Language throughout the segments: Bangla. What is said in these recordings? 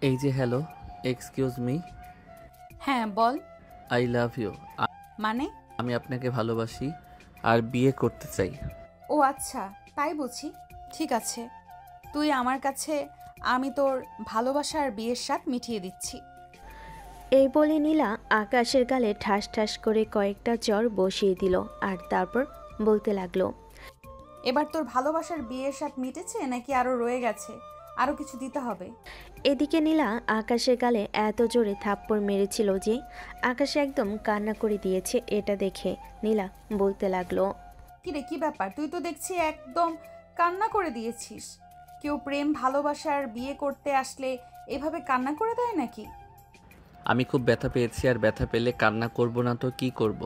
এই যে হ্যালো, এক্সকিউজ মি। হ্যাঁ বল। I love you. মানে? আমি আপনাকে ভালোবাসি আর বিয়ে করতে চাই। ও আচ্ছা, তাই বুঝি। ঠিক আছে, তুই আমার কাছে, আমি তোর ভালোবাসা আর বিয়ের স্বাদ মিটিয়ে দিচ্ছি। এই বলে নীলা আকাশের গালে ঠাস ঠাস করে কয়েকটা চড় বসিয়ে দিল আর তারপর বলতে লাগলো। এবার তোর ভালোবাসার বিয়ের স্বাদ মিটেছে নাকি আরো রয়ে গেছে? আরো কিছু দিতে হবে? এদিকে নীলা আকাশের গালে এত জোরে থাপ্পড় মেরেছিল যে আকাশ একদম কান্না করে দিয়েছে। এটা দেখে নীলা বলতে লাগলো। কিরে, কি ব্যাপার? তুই তো দেখছি একদম কান্না করে দিয়েছিস। কেউ প্রেম ভালোবাসার বিয়ে করতে আসলে এভাবে কান্না করে দেয় নাকি? আমি খুব ব্যথা পেয়েছি, আর ব্যথা পেলে কান্না করব না তো কি করব?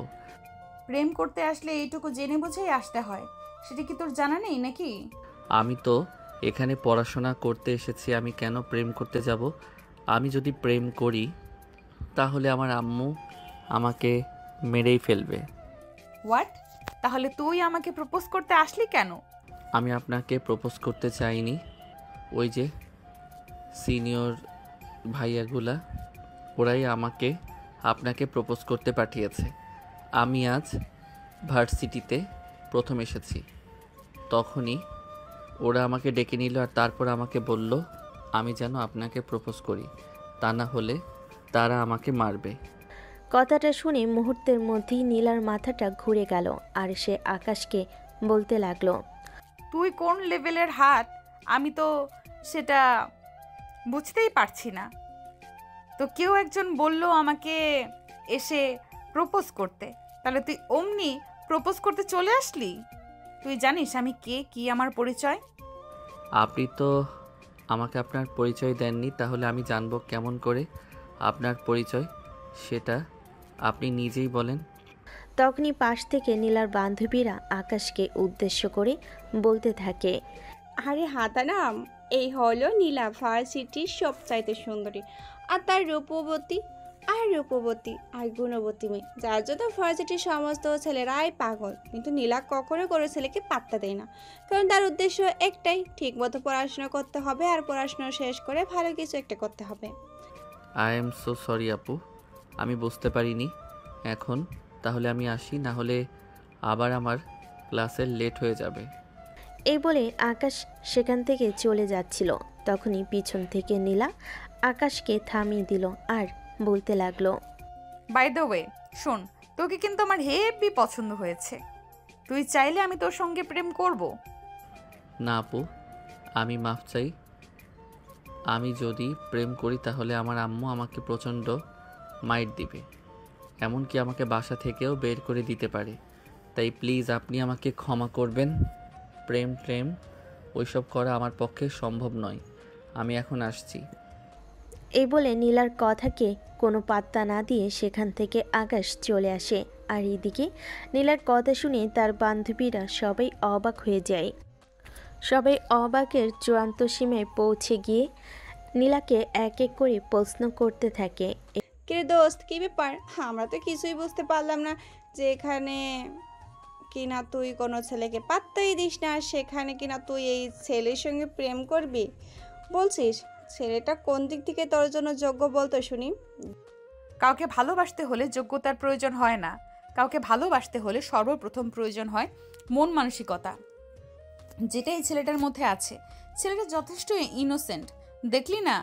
প্রেম করতে আসলে এইটুকু জেনে বুঝেই আসতে হয়, সেটা কি তোর জানা নেই নাকি? আমি তো এখানে পড়াশোনা করতে এসেছি, আমি কেন প্রেম করতে যাব? আমি যদি প্রেম করি তাহলে আমার আম্মু আমাকে মেরেই ফেলবে। হোয়াট? তাহলে তুই আমাকে প্রপোজ করতে আসলি কেন? আমি আপনাকে প্রপোজ করতে চাইনি, ওই যে সিনিয়র ভাইয়াগুলা ওরাই আমাকে আপনাকে প্রপোজ করতে পাঠিয়েছে। আমি আজ ভার্সিটিতে প্রথম এসেছি, তখনই ওরা আমাকে ডেকে নিল আর তারপর আমাকে বলল আমি যেন আপনাকে প্রপোজ করি, তা না হলে তারা আমাকে মারবে। কথাটা শুনে মুহূর্তের মধ্যেই নীলার মাথাটা ঘুরে গেল আর সে আকাশকে বলতে লাগলো। তুই কোন লেভেলের হাত, আমি তো সেটা বুঝতেই পারছি না। তো কেউ একজন বলল আমাকে এসে প্রপোজ করতে, তাহলে তুই অমনি প্রপোজ করতে চলে আসলি? তুই জানিস আমি কে, কি আমার পরিচয়? আপনি তো আমাকে আপনার পরিচয় দেননি, তাহলে আমি জানবো কেমন করে আপনার পরিচয়? সেটা আপনি নিজেই বলেন। তখনই পাশ থেকে নীলার বান্ধবীরা আকাশকে উদ্দেশ্য করে বলতে থাকে। আরে হাতানাম, এই হলো নীলা ভার্সিটির সবচাইতে সুন্দরী, আর তার রূপবতী আর গুণবতী মেয়ে, যার জন্য ভার্সিটির সমস্ত ছেলেরাই পাগল। কিন্তু নীলা কখনো কোনো ছেলেকে পাত্তা দেয় না, কারণ তার উদ্দেশ্য একটাই, ঠিকমতো পড়াশোনা করতে হবে আর পড়াশোনা শেষ করে ভালো কিছু একটা করতে হবে। আই এম সো সরি আপু, আমি বুঝতে পারিনি। এখন তাহলে আমি আসি, না হলে আবার আমার ক্লাসের লেট হয়ে যাবে। এই বলে আকাশ সেখান থেকে চলে যাচ্ছিল, তখনই পিছন থেকে নীলা আকাশকে থামিয়ে দিল আর বলতে লাগলো। বাই দ্য ওয়ে, শোন, তোকে কিন্তু আমার হেভি পছন্দ হয়েছে। তুই চাইলে আমি তোর সঙ্গে প্রেম করব। না আপু, আমি মাফ চাই। আমি যদি প্রেম করি তাহলে আমার আম্মু আমাকে প্রচণ্ড মাইট দিবে, এমনকি আমাকে বাসা থেকেও বের করে দিতে পারে। তাই প্লিজ আপনি আমাকে ক্ষমা করবেন। প্রেম প্রেম ওইসব করা আমার পক্ষে সম্ভব নয়। আমি এখন আসছি। এই বলে নীলার কথাকে কোনো পাত্তা না দিয়ে সেখান থেকে আকাশ চলে আসে। আর এদিকে নীলার কথা শুনে তার বান্ধবীরা সবাই অবাক হয়ে যায়। সবাই অবাকের চূড়ান্ত সীমায় পৌঁছে গিয়ে নীলাকে এক এক করে প্রশ্ন করতে থাকে। কে দোস্ত, কি ব্যাপার? আমরা তো কিছুই বুঝতে পারলাম না, যে এখানে কিনা তুই কোনো ছেলেকে পাত্তাই দিস না, সেখানে কিনা তুই এই ছেলের সঙ্গে প্রেম করবি বলছিস। ছেলেটা কোন দিক থেকে তোর জন্য যোগ্য বলতো শুনি। কাউকে ভালোবাসতে হলে যোগ্যতার প্রয়োজন হয় না। কাউকে ভালোবাসতে হলে সর্বপ্রথম প্রয়োজন হয় মন মানসিকতা, যেটা এই ছেলেটার মধ্যে আছে। ছেলেটা যথেষ্ট ইনোসেন্ট, দেখলি না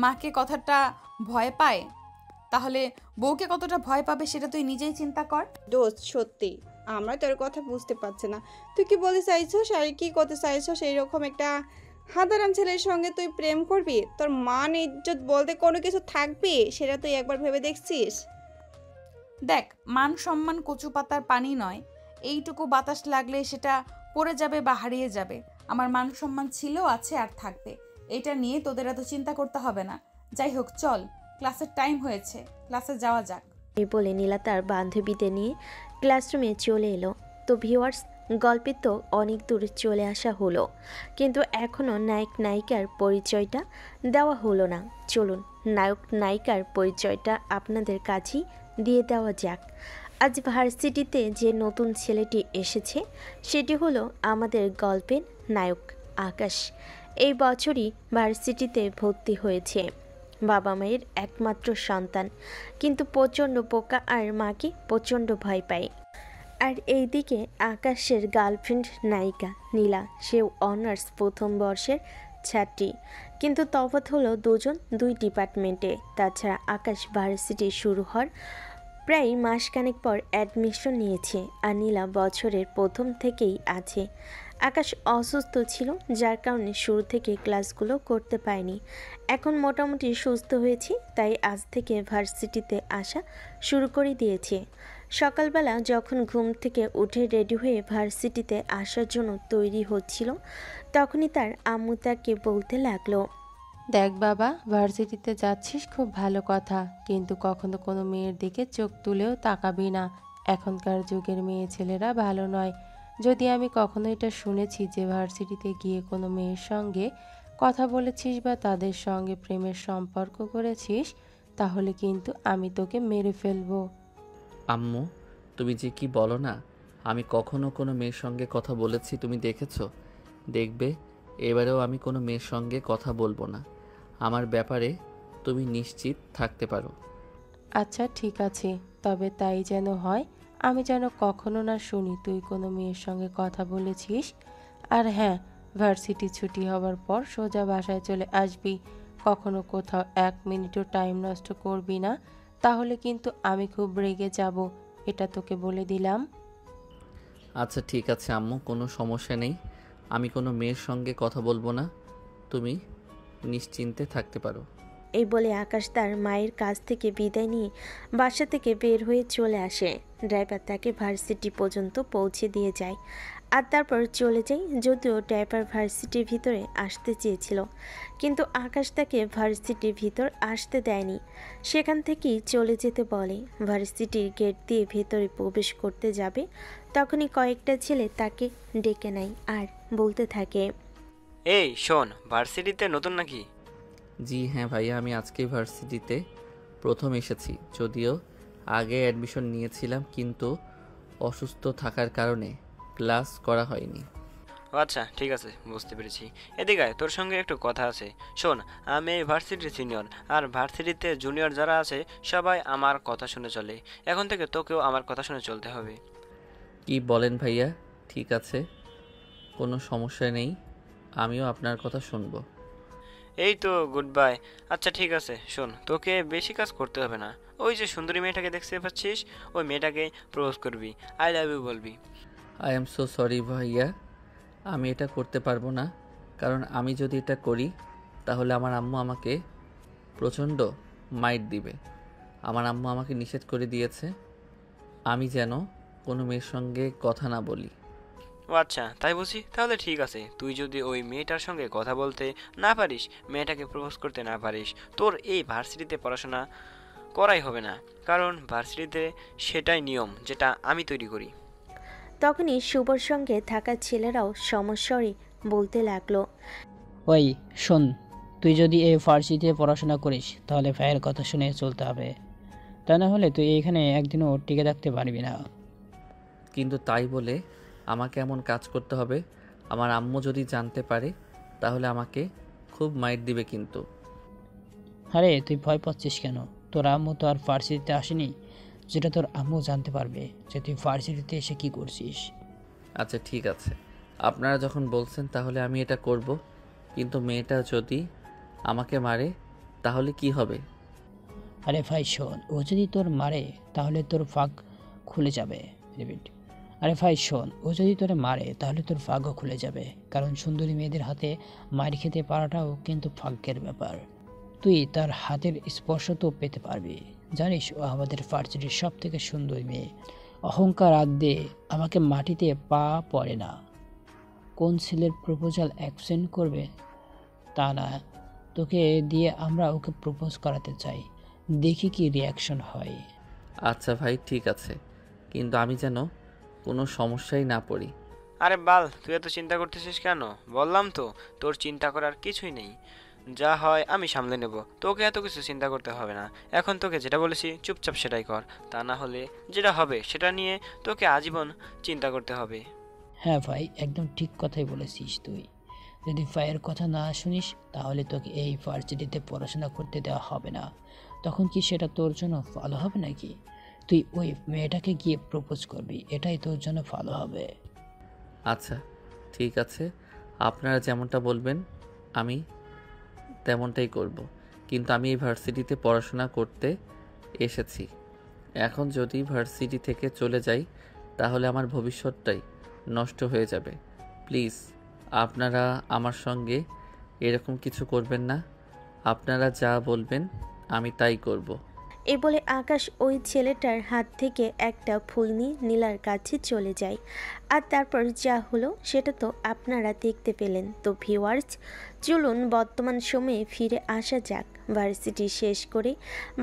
মাকে কথাটা ভয় পায়, তাহলে বউকে কতটা ভয় পাবে সেটা তুই নিজেই চিন্তা কর। দোস্ত সত্যি আমরা তোর কথা বুঝতে পারছি না, তুই কি বলতে চাইছস আর কি করতে চাইছস? এইরকম একটা সাধারণ ছেলের সঙ্গে তুই প্রেম করবি? তোর মান ইজ্জত বলতে কোনো কিছু থাকবে? সেটা তুই একবার ভেবে দেখছিস? দেখ, মান সম্মান কচু পাতার পানি নয়, এইটুকু বাতাস লাগলে সেটা পড়ে যাবে বা হারিয়ে যাবে। আমার মান সম্মান ছিল, আছে আর থাকবে, এটা নিয়ে তোদের এত চিন্তা করতে হবে না। যাই হোক, চল, ক্লাসের টাইম হয়েছে, ক্লাসে যাওয়া যাক। এই বলে নীলা তার বান্ধবীদের নিয়ে ক্লাসরুমে চলে এলো। তো ভিউয়ার্স, গল্পে তো অনেক দূর চলে আসা হলো, কিন্তু এখনও নায়ক নায়িকার পরিচয়টা দেওয়া হলো না। চলুন নায়ক নায়িকার পরিচয়টা আপনাদের কাছেই দিয়ে দেওয়া যাক। আজ ভার্সিটিতে যে নতুন ছেলেটি এসেছে সেটি হলো আমাদের গল্পের নায়ক আকাশ। এই বছরই ভার্সিটিতে ভর্তি হয়েছে। বাবা মায়ের একমাত্র সন্তান, কিন্তু প্রচণ্ড বোকা আর মাকে প্রচণ্ড ভয় পায়। আর এইদিকে আকাশের গার্লফ্রেন্ড নায়িকা নীলা, সেও অনার্স প্রথম বর্ষের ছাত্রী, কিন্তু তফাৎ হলো দুজন দুই ডিপার্টমেন্টে। তাছাড়া আকাশ ভার্সিটি শুরু হওয়ার প্রায় মাসখানেক পর অ্যাডমিশন নিয়েছে, আর নীলা বছরের প্রথম থেকেই আছে। আকাশ অসুস্থ ছিল, যার কারণে শুরু থেকে ক্লাসগুলো করতে পারেনি। এখন মোটামুটি সুস্থ হয়েছে, তাই আজ থেকে ভার্সিটিতে আসা শুরু করে দিয়েছে। সকালবেলা যখন ঘুম থেকে উঠে রেডি হয়ে ভার্সিটিতে আসার জন্য তৈরি হচ্ছিল, তখনই তার আম্মু তাকে বলতে লাগলো, দেখ বাবা, ভার্সিটিতে যাচ্ছিস খুব ভালো কথা, কিন্তু কখনো কোনো মেয়ের দিকে চোখ তুলেও তাকাবি না। এখনকার যুগের মেয়ে ছেলেরা ভালো নয়। যদি আমি কখনো এটা শুনেছি যে ভার্সিটিতে গিয়ে কোনো মেয়ের সঙ্গে কথা বলেছিস বা তাদের সঙ্গে প্রেমের সম্পর্ক করেছিস, তাহলে কিন্তু আমি তোকে মেরে ফেলবো। আম্মু, তুমি যে কি বলো না, আমি কখনো কোনো মেয়ের সঙ্গে কথা বলেছি তুমি দেখেছো? দেখবে এবারেও আমি কোনো মেয়ের সঙ্গে কথা বলবো না। আমার ব্যাপারে তুমি নিশ্চিত থাকতে পারো। আচ্ছা ঠিক আছে, তবে তাই যেন হয়। আমি যেন কখনো না শুনি তুই কোনো মেয়ের সঙ্গে কথা বলেছিস। আর হ্যাঁ, ভার্সিটি ছুটি হবার পর সোজা বাসায় চলে আসবি। কখনো কোথাও 1 মিনিটও টাইম নষ্ট করবি না, তাহলে কিন্তু আমি খুব রেগে যাব। এটা তোকে বলে দিলাম। আচ্ছা ঠিক আছে আম্মু, কোনো সমস্যা নেই। আমি কোনো মেয়ের সঙ্গে কথা বলবো না, তুমি নিশ্চিন্তে থাকতে পারো। এই বলে আকাশ তার মায়ের কাছ থেকে বিদায় নিয়ে বাসা থেকে বের হয়ে চলে আসে। ড্রাইভার তাকে ভার্সিটি পর্যন্ত পৌঁছে দিয়ে যায় আর তারপর চলে যায়। যদিও ড্রাইভার ভার্সিটির ভিতরে আসতে চেয়েছিল, কিন্তু আকাশ তাকে ভার্সিটির ভিতর আসতে দেয়নি, সেখান থেকেই চলে যেতে বলে। ভার্সিটির গেট দিয়ে ভেতরে প্রবেশ করতে যাবে, তখনই কয়েকটা ছেলে তাকে ডেকে নেয় আর বলতে থাকে, এই শোন, ভার্সিটিতে নতুন নাকি? জি হ্যাঁ ভাইয়া, আমি আজকে ভার্সিটিতে প্রথম এসেছি। যদিও আগে অ্যাডমিশন নিয়েছিলাম, কিন্তু অসুস্থ থাকার কারণে ক্লাস করা হয়নি। ও আচ্ছা ঠিক আছে, বুঝতে পেরেছি। এদিকে আয়, তোর সঙ্গে একটু কথা আছে। শোন, আমি এই ভার্সিটির সিনিয়র, আর ভার্সিটিতে জুনিয়র যারা আছে সবাই আমার কথা শুনে চলে। এখন থেকে তোকেও আমার কথা শুনে চলতে হবে। কি বলেন ভাইয়া? ঠিক আছে, কোনো সমস্যা নেই, আমিও আপনার কথা শুনবো। এই তো গুড বাই। আচ্ছা ঠিক আছে, শোন, তোকে বেশি কাজ করতে হবে না। ওই যে সুন্দরী মেয়েটাকে দেখতে পাচ্ছিস, ওই মেয়েটাকে প্রপোজ করবি, আই লাভ ইউ বলবি। আই এম সো সরি ভাইয়া, আমি এটা করতে পারবো না। কারণ আমি যদি এটা করি তাহলে আমার আম্মু আমাকে প্রচণ্ড মাইট দিবে। আমার আম্মু আমাকে নিষেধ করে দিয়েছে আমি যেন কোনো মেয়ের সঙ্গে কথা না বলি। ও আচ্ছা তাই বুঝি, তাহলে ঠিক আছে। তুই যদি ওই মেয়েটার সঙ্গে কথা বলতে না পারিস, মেয়েটাকে প্রপোজ করতে না পারিস, তোর এই ভার্সিটিতে পড়াশোনা করাই হবে না। কারণ ভার্সিটিতে সেটাই নিয়ম যেটা আমি তৈরি করি। তখনই শুভর সঙ্গে থাকা ছেলেরাও সমস্বরে বলতে লাগলো, ওই শোন, তুই যদি এই ফার্সিতে পড়াশোনা করিস তাহলে ভাইয়ের কথা শুনে চলতে হবে, তা না হলে তুই এখানে একদিনও টিকে থাকতে পারবি না। কিন্তু তাই বলে আমাকে এমন কাজ করতে হবে? আমার আম্মু যদি জানতে পারে তাহলে আমাকে খুব মাইট দিবে। কিন্তু আরে তুই ভয় পাচ্ছিস কেন? তোর আম্মু তো আর ফার্সিতে আসেনি যেটা তোর আম্মু জানতে পারবে যে তুই ফার্সিটিতে এসে কি করছিস। আচ্ছা ঠিক আছে, আপনারা যখন বলছেন তাহলে আমি এটা করব। কিন্তু মেয়েটা যদি আমাকে মারে তাহলে কি হবে? আরে ভাই শোন, ও যদি তোর মারে তাহলে তোর ফাঁক খুলে যাবে। রিপিট, আরে ভাই শোন, ও যদি তোরে মারে তাহলে তোর ভাগ্য খুলে যাবে। কারণ সুন্দরী মেয়েদের হাতে মার খেতে পারাটাও কিন্তু ভাগ্যের ব্যাপার। তুই তার হাতের স্পর্শ তো পেতে পারবি। জানিস, ও আমাদের ভার্সিটির সব থেকে সুন্দরী মেয়ে। অহংকার আদ্যে আমাকে মাটিতে পা পড়ে না। কোন ছেলের প্রপোজাল অ্যাকসেপ্ট করবে তা না, তোকে দিয়ে আমরা ওকে প্রপোজ করাতে চাই, দেখি কি রিয়াকশন হয়। আচ্ছা ভাই ঠিক আছে, কিন্তু আমি যেন কোনো সমস্যায় না পড়ি। আরে বাল, তুই এত চিন্তা করতেছিস কেন? বললাম তো, তোর চিন্তা করার কিছুই নেই। যা হয় আমি সামলে নেব, তোকে এত কিছু চিন্তা করতে হবে না। এখন তোকে যেটা বলেছি চুপচাপ সেটাই কর, তা না হলে যেটা হবে সেটা নিয়ে তোকে আজীবন চিন্তা করতে হবে। হ্যাঁ ভাই, একদম ঠিক কথাই বলেছিস তুই। যদি ফাইয়ের কথা না শুনিস তাহলে তোকে এই ভার্সিটিতে পড়াশোনা করতে দেওয়া হবে না। তখন কি সেটা তোর জন্য ভালো হবে নাকি? তুই ওই মেয়েটাকে গিয়ে প্রপোজ করবি, এটাই তোর জন্য ভালো হবে। আচ্ছা ঠিক আছে, আপনারা যেমনটা বলবেন আমি তেমনটাই করব। কিন্তু আমি এই ভার্সিটিতে পড়াশোনা করতে এসেছি। এখন যদি ভার্সিটি থেকে চলে যাই তাহলে আমার ভবিষ্যৎটাই নষ্ট হয়ে যাবে। প্লিজ আপনারা আমার সঙ্গে এরকম কিছু করবেন না। আপনারা যা বলবেন আমি তাই করব। এই বলে আকাশ ওই ছেলেটার হাত থেকে একটা ফুল নিয়ে নীলার কাছে চলে যায়। আর তারপর যা হলো সেটা তো আপনারা দেখতে পেলেন। তো ভিউয়ার্স, চলুন বর্তমান সময়ে ফিরে আসা যাক। ভার্সিটি শেষ করে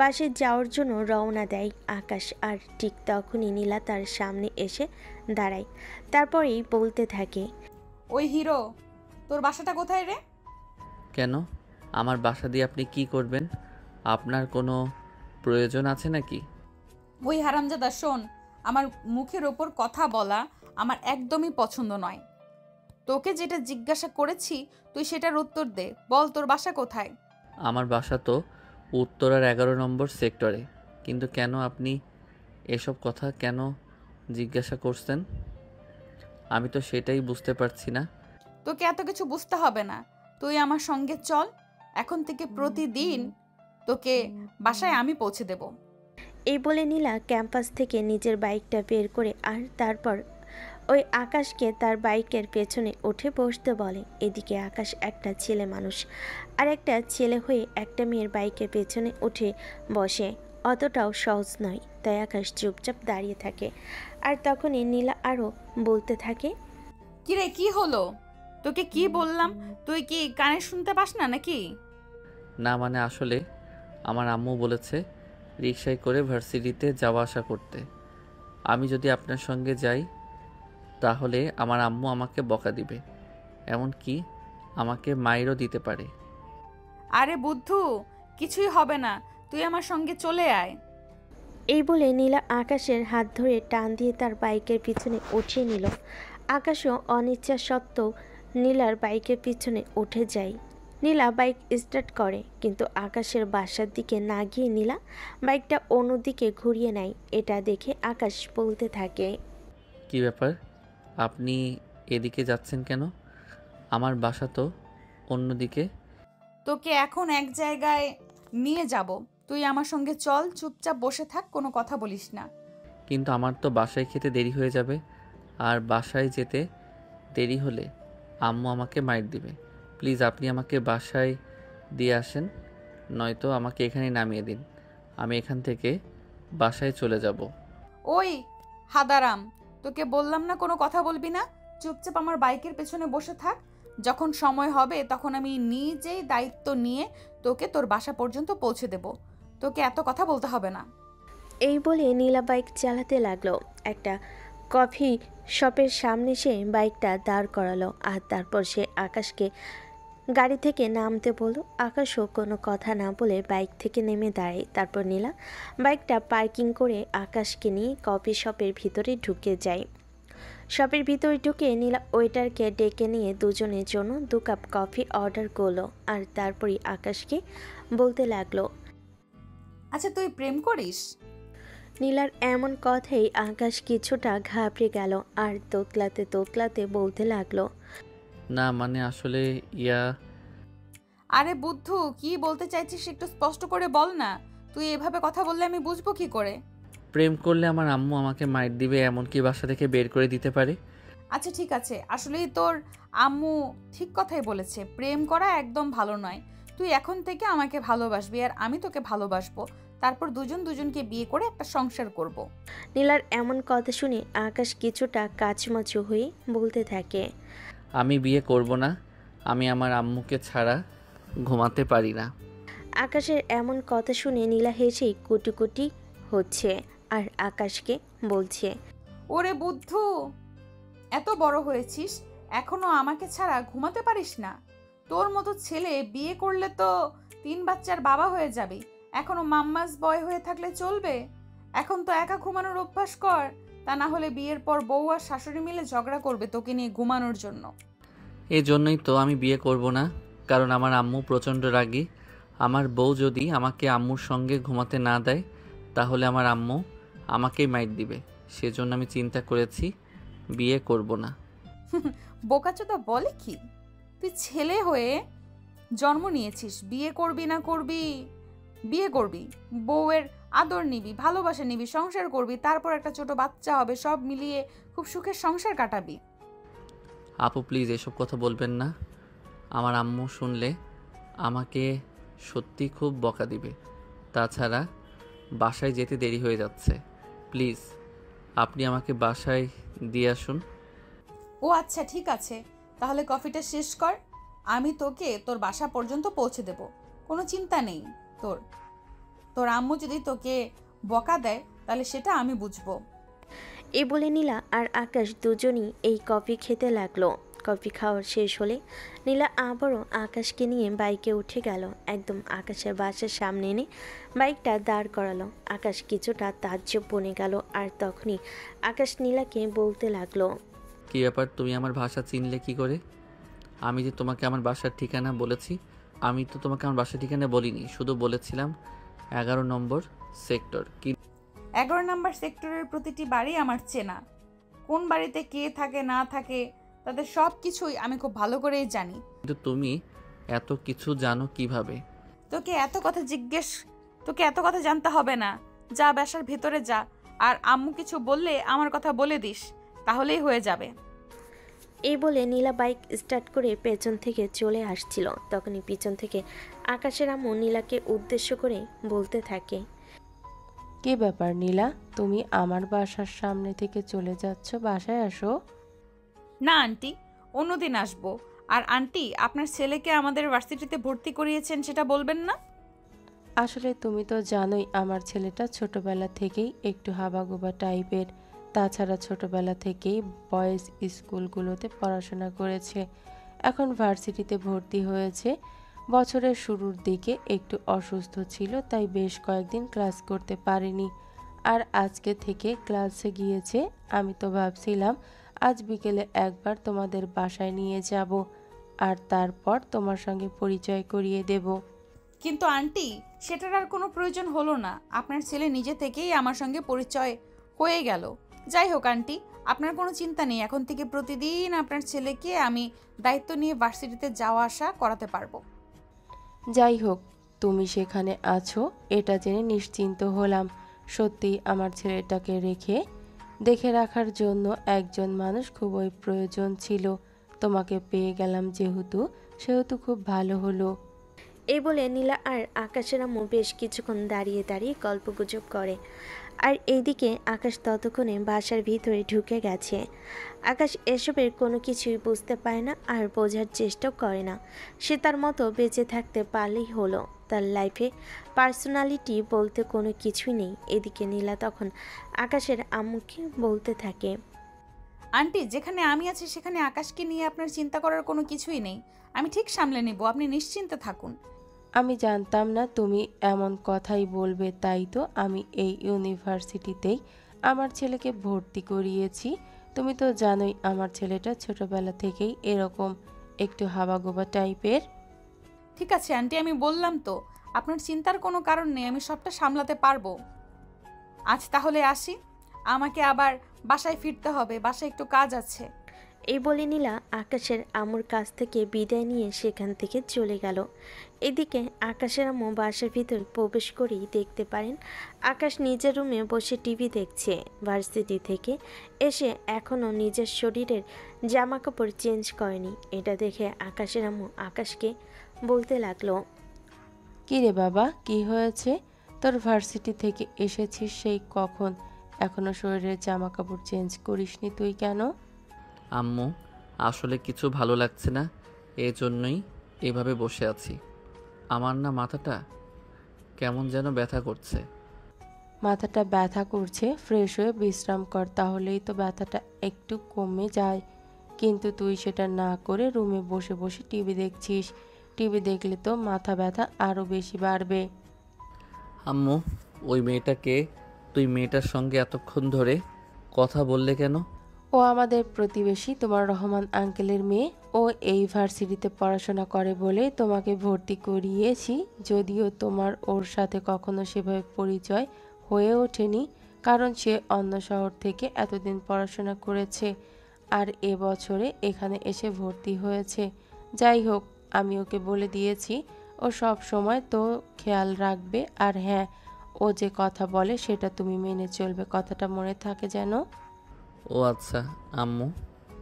বাসে যাওয়ার জন্য রওনা দেয় আকাশ। আর ঠিক তখনই নীলা তার সামনে এসে দাঁড়ায়। তারপরেই বলতে থাকে, ওই হিরো, তোর বাসাটা কোথায় রে? কেন? আমার বাসা দিয়ে আপনি কি করবেন? আপনার কোনো প্রয়োজন আছে নাকি? ওই হারামজাদা, শোন, আমার মুখের ওপর কথা বলা আমার একদমই পছন্দ নয়। তোকে যেটা জিজ্ঞাসা করেছি তুই সেটার উত্তর দে। বল, তোর বাসা কোথায়? আমার বাসা তো উত্তরার 11 নম্বর সেক্টরে। কিন্তু কেন আপনি এসব কথা কেন জিজ্ঞাসা করছেন? আমি তো সেটাই বুঝতে পারছি না। তোকে এত কিছু বুঝতে হবে না, তুই আমার সঙ্গে চল। এখন থেকে প্রতিদিন তোকে বাসায় আমি পৌঁছে দেব। এই বলে নীলা ক্যাম্পাস থেকে নিজের বাইকটা বের করে আর তারপর ওই আকাশকে তার বাইকের পেছনে উঠে বসতে বলে। এদিকে আকাশ একটা ছেলে মানুষ, আর একটা ছেলে হয়ে একটা মেয়ের বাইকের পেছনে উঠে বসে অতটাও সহজ নয়। তাই আকাশ চুপচাপ দাঁড়িয়ে থাকে। আর তখনই নীলা আরও বলতে থাকে, কিরে, কি হলো? তোকে কি বললাম, তুই কি কানে শুনতে পাস না নাকি? না মানে আসলে আমার আম্মু বলেছে রিকশায় করে ভার্সিটিতে যাওয়া আসা করতে। আমি যদি আপনার সঙ্গে যাই তাহলে আমার আম্মু আমাকে বকা দিবে, এমনকি আমাকে মাইরও দিতে পারে। আরে বুদ্ধু, কিছুই হবে না, তুই আমার সঙ্গে চলে আয়। এই বলে নীলা আকাশের হাত ধরে টান দিয়ে তার বাইকের পিছনে উঠিয়ে নিল। আকাশও অনিচ্ছা সত্ত্বেও নীলার বাইকের পিছনে উঠে যায়। নীলা বাইক স্টার্ট করে, কিন্তু আকাশের বাসার দিকে না গিয়ে নীলা বাইকটা অন্যদিকে ঘুরিয়ে নেয়। এটা দেখে আকাশ বলতে থাকে, কি ব্যাপার, আপনি এদিকে যাচ্ছেন কেন? আমার বাসা তো অন্যদিকে। তোকে এখন এক জায়গায় নিয়ে যাব, তুই আমার সঙ্গে চল। চুপচাপ বসে থাক, কোনো কথা বলিস না। কিন্তু আমার তো বাসায় খেতে দেরি হয়ে যাবে, আর বাসায় যেতে দেরি হলে আম্মু আমাকে মাইর দিবে। প্লিজ আপনি আমাকে বাসায় দিয়ে আসেন, নয়তো আমাকে এখানে নামিয়ে দিন। আমি এখান থেকে বাসায় চলে যাব। ওই হাদারাম, তোকে বললাম না কোনো কথা বলবি না। চুপচাপ আমার বাইকের পেছনে বসে থাক। যখন সময় হবে তখন আমি নিজেই দায়িত্ব নিয়ে তোকে তোর বাসা পর্যন্ত পৌঁছে দেব। তোকে এত কথা বলতে হবে না। এই বলে নীলা বাইক চালাতে লাগলো। একটা কফি শপের সামনে সে বাইকটা দাঁড় করালো। আর তারপর সে আকাশকে গাড়ি থেকে নামতে বলল। আকাশও কোনো কথা না বলে বাইক থেকে নেমে দাঁড়ায়। তারপর নীলা বাইকটা পার্কিং করে আকাশকে নিয়ে কফি শপের ভিতরে ঢুকে যায়। শপের ভিতরে ঢুকে নীলা ওয়েটারকে ডেকে নিয়ে দুজনের জন্য 2 কাপ কফি অর্ডার করলো। আর তারপরই আকাশকে বলতে লাগলো, আচ্ছা, তুই প্রেম করিস? নীলার এমন কথাই আকাশ কিছুটা ঘাবড়ে গেল। আর তোতলাতে তোতলাতে বলতে লাগলো, না মানে আসলে আরে বুদ্ধু, কি বলতে চাইছিস একটু স্পষ্ট করে বল না। তুই এভাবে কথা বললে আমি বুঝবো কি করে? প্রেম করলে আমার আম্মু আমাকে মাইর দিবে, এমনকি বাসা থেকে বের করে দিতে পারে। আচ্ছা ঠিক আছে, আসলেই তোর আম্মু ঠিক কথাই বলেছে, প্রেম করা একদম ভালো নয়। তুই এখন থেকে আমাকে ভালোবাসবি আর আমি তোকে ভালোবাসবো। তারপর দুজন দুজনকে বিয়ে করে একটা সংসার করব। নীলার এমন কথা শুনে আকাশ কিছুটা কাচমাচু হয়ে বলতে থাকে, আমি বিয়ে করব না, আমি আমার আম্মুকে ছাড়া ঘুমাতে পারি না। আকাশের এমন কথা শুনে নীলা হেসেই কুটি হচ্ছে। আর আকাশকে বলছে, ওরে বুদ্ধু, এত বড় হয়েছিস এখনো আমাকে ছাড়া ঘুমাতে পারিস না? তোর মতো ছেলে বিয়ে করলে তো 3 বাচ্চার বাবা হয়ে যাবি। এখনো মাম্মাস বয় হয়ে থাকলে চলবে? এখন তো একা ঘুমানোর অভ্যাস কর, তা না হলে বিয়ের পর বউ আর শাশুড়ি মিলে ঝগড়া করবে তোকে নিয়ে ঘুমানোর জন্য। এই জন্যই তো আমি বিয়ে করব না, কারণ আমার আম্মু প্রচণ্ড রাগী। আমার বউ যদি আমাকে আম্মুর সঙ্গে ঘুমাতে না দেয় তাহলে আমার আম্মু আমাকেই মাইর দিবে। সেজন্য আমি চিন্তা করেছি বিয়ে করব না। বোকাচোদা বলে কি? তুই ছেলে হয়ে জন্ম নিয়েছিস, বিয়ে করবি না করবি? বিয়ে করবি, বউয়ের আদর নিবি, ভালোবাসা নিবি, সংসার করবি, তারপর একটা ছোট বাচ্চা হবে, সব মিলিয়ে খুব সুখের সংসার কাটাবি। আপু প্লিজ এসব কথা বলবেন না। আমার আম্মু শুনলে আমাকে সত্যি খুব বকা দিবে। তাছাড়া বাসায় যেতে দেরি হয়ে যাচ্ছে। প্লিজ আপনি আমাকে বাসায় দিয়ে আসুন। ও আচ্ছা, ঠিক আছে, তাহলে কফিটা শেষ কর, আমি তোকে তোর বাসা পর্যন্ত পৌঁছে দেব। কোনো চিন্তা নেই তোর। তোর আম্মু যদি তোকে বকা দেয় তাহলে সেটা আমি বুঝবো। এই বলে নীলা আর আকাশ দুজনই এই কফি খেতে লাগলো। কফি খাওয়ার শেষ হলে নীলা আবারও আকাশকে নিয়ে বাইকে উঠে গেল। একদম আকাশের বাসার সামনে এনে বাইকটা দাঁড় করালো। আকাশ কিছুটা তাজ্জব বনে গেল। আর তখনই আকাশ নীলাকে বলতে লাগলো, কী ব্যাপার, তুমি আমার ভাষা চিনলে কি করে? আমি যে তোমাকে আমার বাসার ঠিকানা বলেছি। আমি তো তোমাকে আমার বাসার ঠিকানা বলিনি, শুধু বলেছিলাম 11 নম্বর সেক্টর। 11 নম্বর সেক্টরের প্রতিটি বাড়ি আমার চেনা। কোন বাড়িতে কে থাকে না থাকে তাদের সব কিছুই আমি খুব ভালো করেই জানি। কিন্তু তুমি এত কিছু জানো কিভাবে? তোকে এত কথা জানতে হবে না। যা বাসার ভেতরে যা, আর আম্মু কিছু বললে আমার কথা বলে দিস, তাহলেই হয়ে যাবে। এই বলে নীলা বাইক স্টার্ট করে পেছন থেকে চলে আসছিল। তখনই পিছন থেকে আকাশের আম্মু নীলাকে উদ্দেশ্য করে বলতে থাকে, কি ব্যাপার নীলা, তুমি আমার বাসার সামনে থেকে চলে যাচ্ছ? বাসায় আসো। না আন্টি, অন্যদিন আসবো। আর আন্টি, আপনার ছেলেকে আমাদের ভার্সিটিতে ভর্তি করিয়েছেন সেটা বলবেন না? আসলে তুমি তো জানোই আমার ছেলেটা ছোটবেলা থেকেই একটু হাবাগোবা টাইপের। তাছাড়া ছোটবেলা থেকেই বয়েজ স্কুলগুলোতে পড়াশোনা করেছে, এখন ভার্সিটিতে ভর্তি হয়েছে। বছরের শুরুর দিকে একটু অসুস্থ ছিল, তাই বেশ কয়েকদিন ক্লাস করতে পারেনি। আর আজকে থেকে ক্লাসে গিয়েছে। আমি তো ভাবছিলাম আজ বিকেলে একবার তোমাদের বাসায় নিয়ে যাব, আর তারপর তোমার সঙ্গে পরিচয় করিয়ে দেব। কিন্তু আন্টি, সেটার আর কোনো প্রয়োজন হলো না। আপনার ছেলে নিজে থেকেই আমার সঙ্গে পরিচয় হয়ে গেল। যাই হোক আন্টি, আপনার কোনো চিন্তা নেই। এখন থেকে প্রতিদিন আপনার ছেলেকে আমি দায়িত্ব নিয়ে ভার্সিটিতে যাওয়া আসা করাতে পারবো। যাই হোক, তুমি সেখানে আছো এটা জেনে নিশ্চিন্ত হলাম। সত্যিই আমার ছেলেটাকে দেখে রাখার জন্য একজন মানুষ খুবই প্রয়োজন ছিল। তোমাকে পেয়ে গেলাম সেহেতু খুব ভালো হলো। এই বলে নীলা আর আকাশের আম্মু বেশ কিছুক্ষণ দাঁড়িয়ে দাঁড়িয়ে গল্পগুজব করে। আর এইদিকে আকাশ ততক্ষণে বাসার ভিতরে ঢুকে গেছে। আকাশ এসবের কোনো কিছুই বুঝতে পারে না আর বোঝার চেষ্টাও করে না। সে তার মতো বেঁচে থাকতে পারলেই হলো। তার লাইফে পার্সোনালিটি বলতে কোনো কিছুই নেই। এদিকে নীলা তখন আকাশের আম্মুকে বলতে থাকে, আন্টি, যেখানে আমি আছি সেখানে আকাশকে নিয়ে আপনার চিন্তা করার কোনো কিছুই নেই। আমি ঠিক সামলে নেব, আপনি নিশ্চিন্তে থাকুন। আমি জানতাম না তুমি এমন কথাই বলবে, তাই তো আমি এই ইউনিভার্সিটিতেই আমার ছেলেকে ভর্তি করিয়েছি। তুমি তো জানোই আমার ছেলেটা ছোটবেলা থেকেই এরকম একটু হাবাগোবা টাইপের। ঠিক আছে আন্টি, আমি বললাম তো, আপনার চিন্তার কোনো কারণ নেই, আমি সবটা সামলাতে পারবো। আজ তাহলে আসি, আমাকে আবার বাসায় ফিরতে হবে, বাসায় একটু কাজ আছে। এই বলে নীলা আকাশের আম্মুর কাছ থেকে বিদায় নিয়ে সেখান থেকে চলে গেল। এদিকে আকাশের আম্মু বাসার ভিতর প্রবেশ করেই দেখতে পারেন আকাশ নিজের রুমে বসে টিভি দেখছে। ভার্সিটি থেকে এসে এখনও নিজের শরীরের জামা কাপড় চেঞ্জ করেনি। এটা দেখে আকাশের আম্মু আকাশকে বলতে লাগলো, কি রে বাবা, কি হয়েছে? তোর ভার্সিটি থেকে এসেছিস সেই কখন, এখনো শরীরের জামা কাপড় চেঞ্জ করিসনি তুই কেন? আম্মু, আসলে কিছু ভালো লাগছে না, এই জন্যই এভাবে বসে আছি। আমার না মাথাটা কেমন যেন ব্যথা করছে। মাথাটা ব্যথা করছে, ফ্রেশ হয়ে বিশ্রাম কর, তাহলেই তো ব্যথাটা একটু কমে যায়। কিন্তু তুই সেটা না করে রুমে বসে বসে টিভি দেখছিস। টিভি দেখলে তো মাথা ব্যথা আরও বেশি বাড়বে। আম্মু, ওই মেয়েটাকে, তুই মেয়েটার সঙ্গে এতক্ষণ ধরে কথা বললে কেন? ও ও আমাদের প্রতিবেশী তোমার রহমান আঙ্কেলের মেয়ে। ও এই ভার্সিটিতে পড়াশোনা করে বলে তোমাকে ভর্তি করিয়েছি, যদিও তোমার ওর সাথে কখনো সেভাবে পরিচয় হয়ে ওঠেনি, কারণ সে অন্য শহর থেকে এতদিন পড়াশোনা করেছে আর এবছরে এখানে এসে ভর্তি হয়েছে। যাই হোক, আমি ওকে বলে দিয়েছি ও সব সময় তো খেয়াল রাখবে। আর হ্যাঁ, ও যে কথা বলে সেটা তুমি মেনে চলবে, কথাটা মনে থাকে যেন। ও আচ্ছা আম্মু,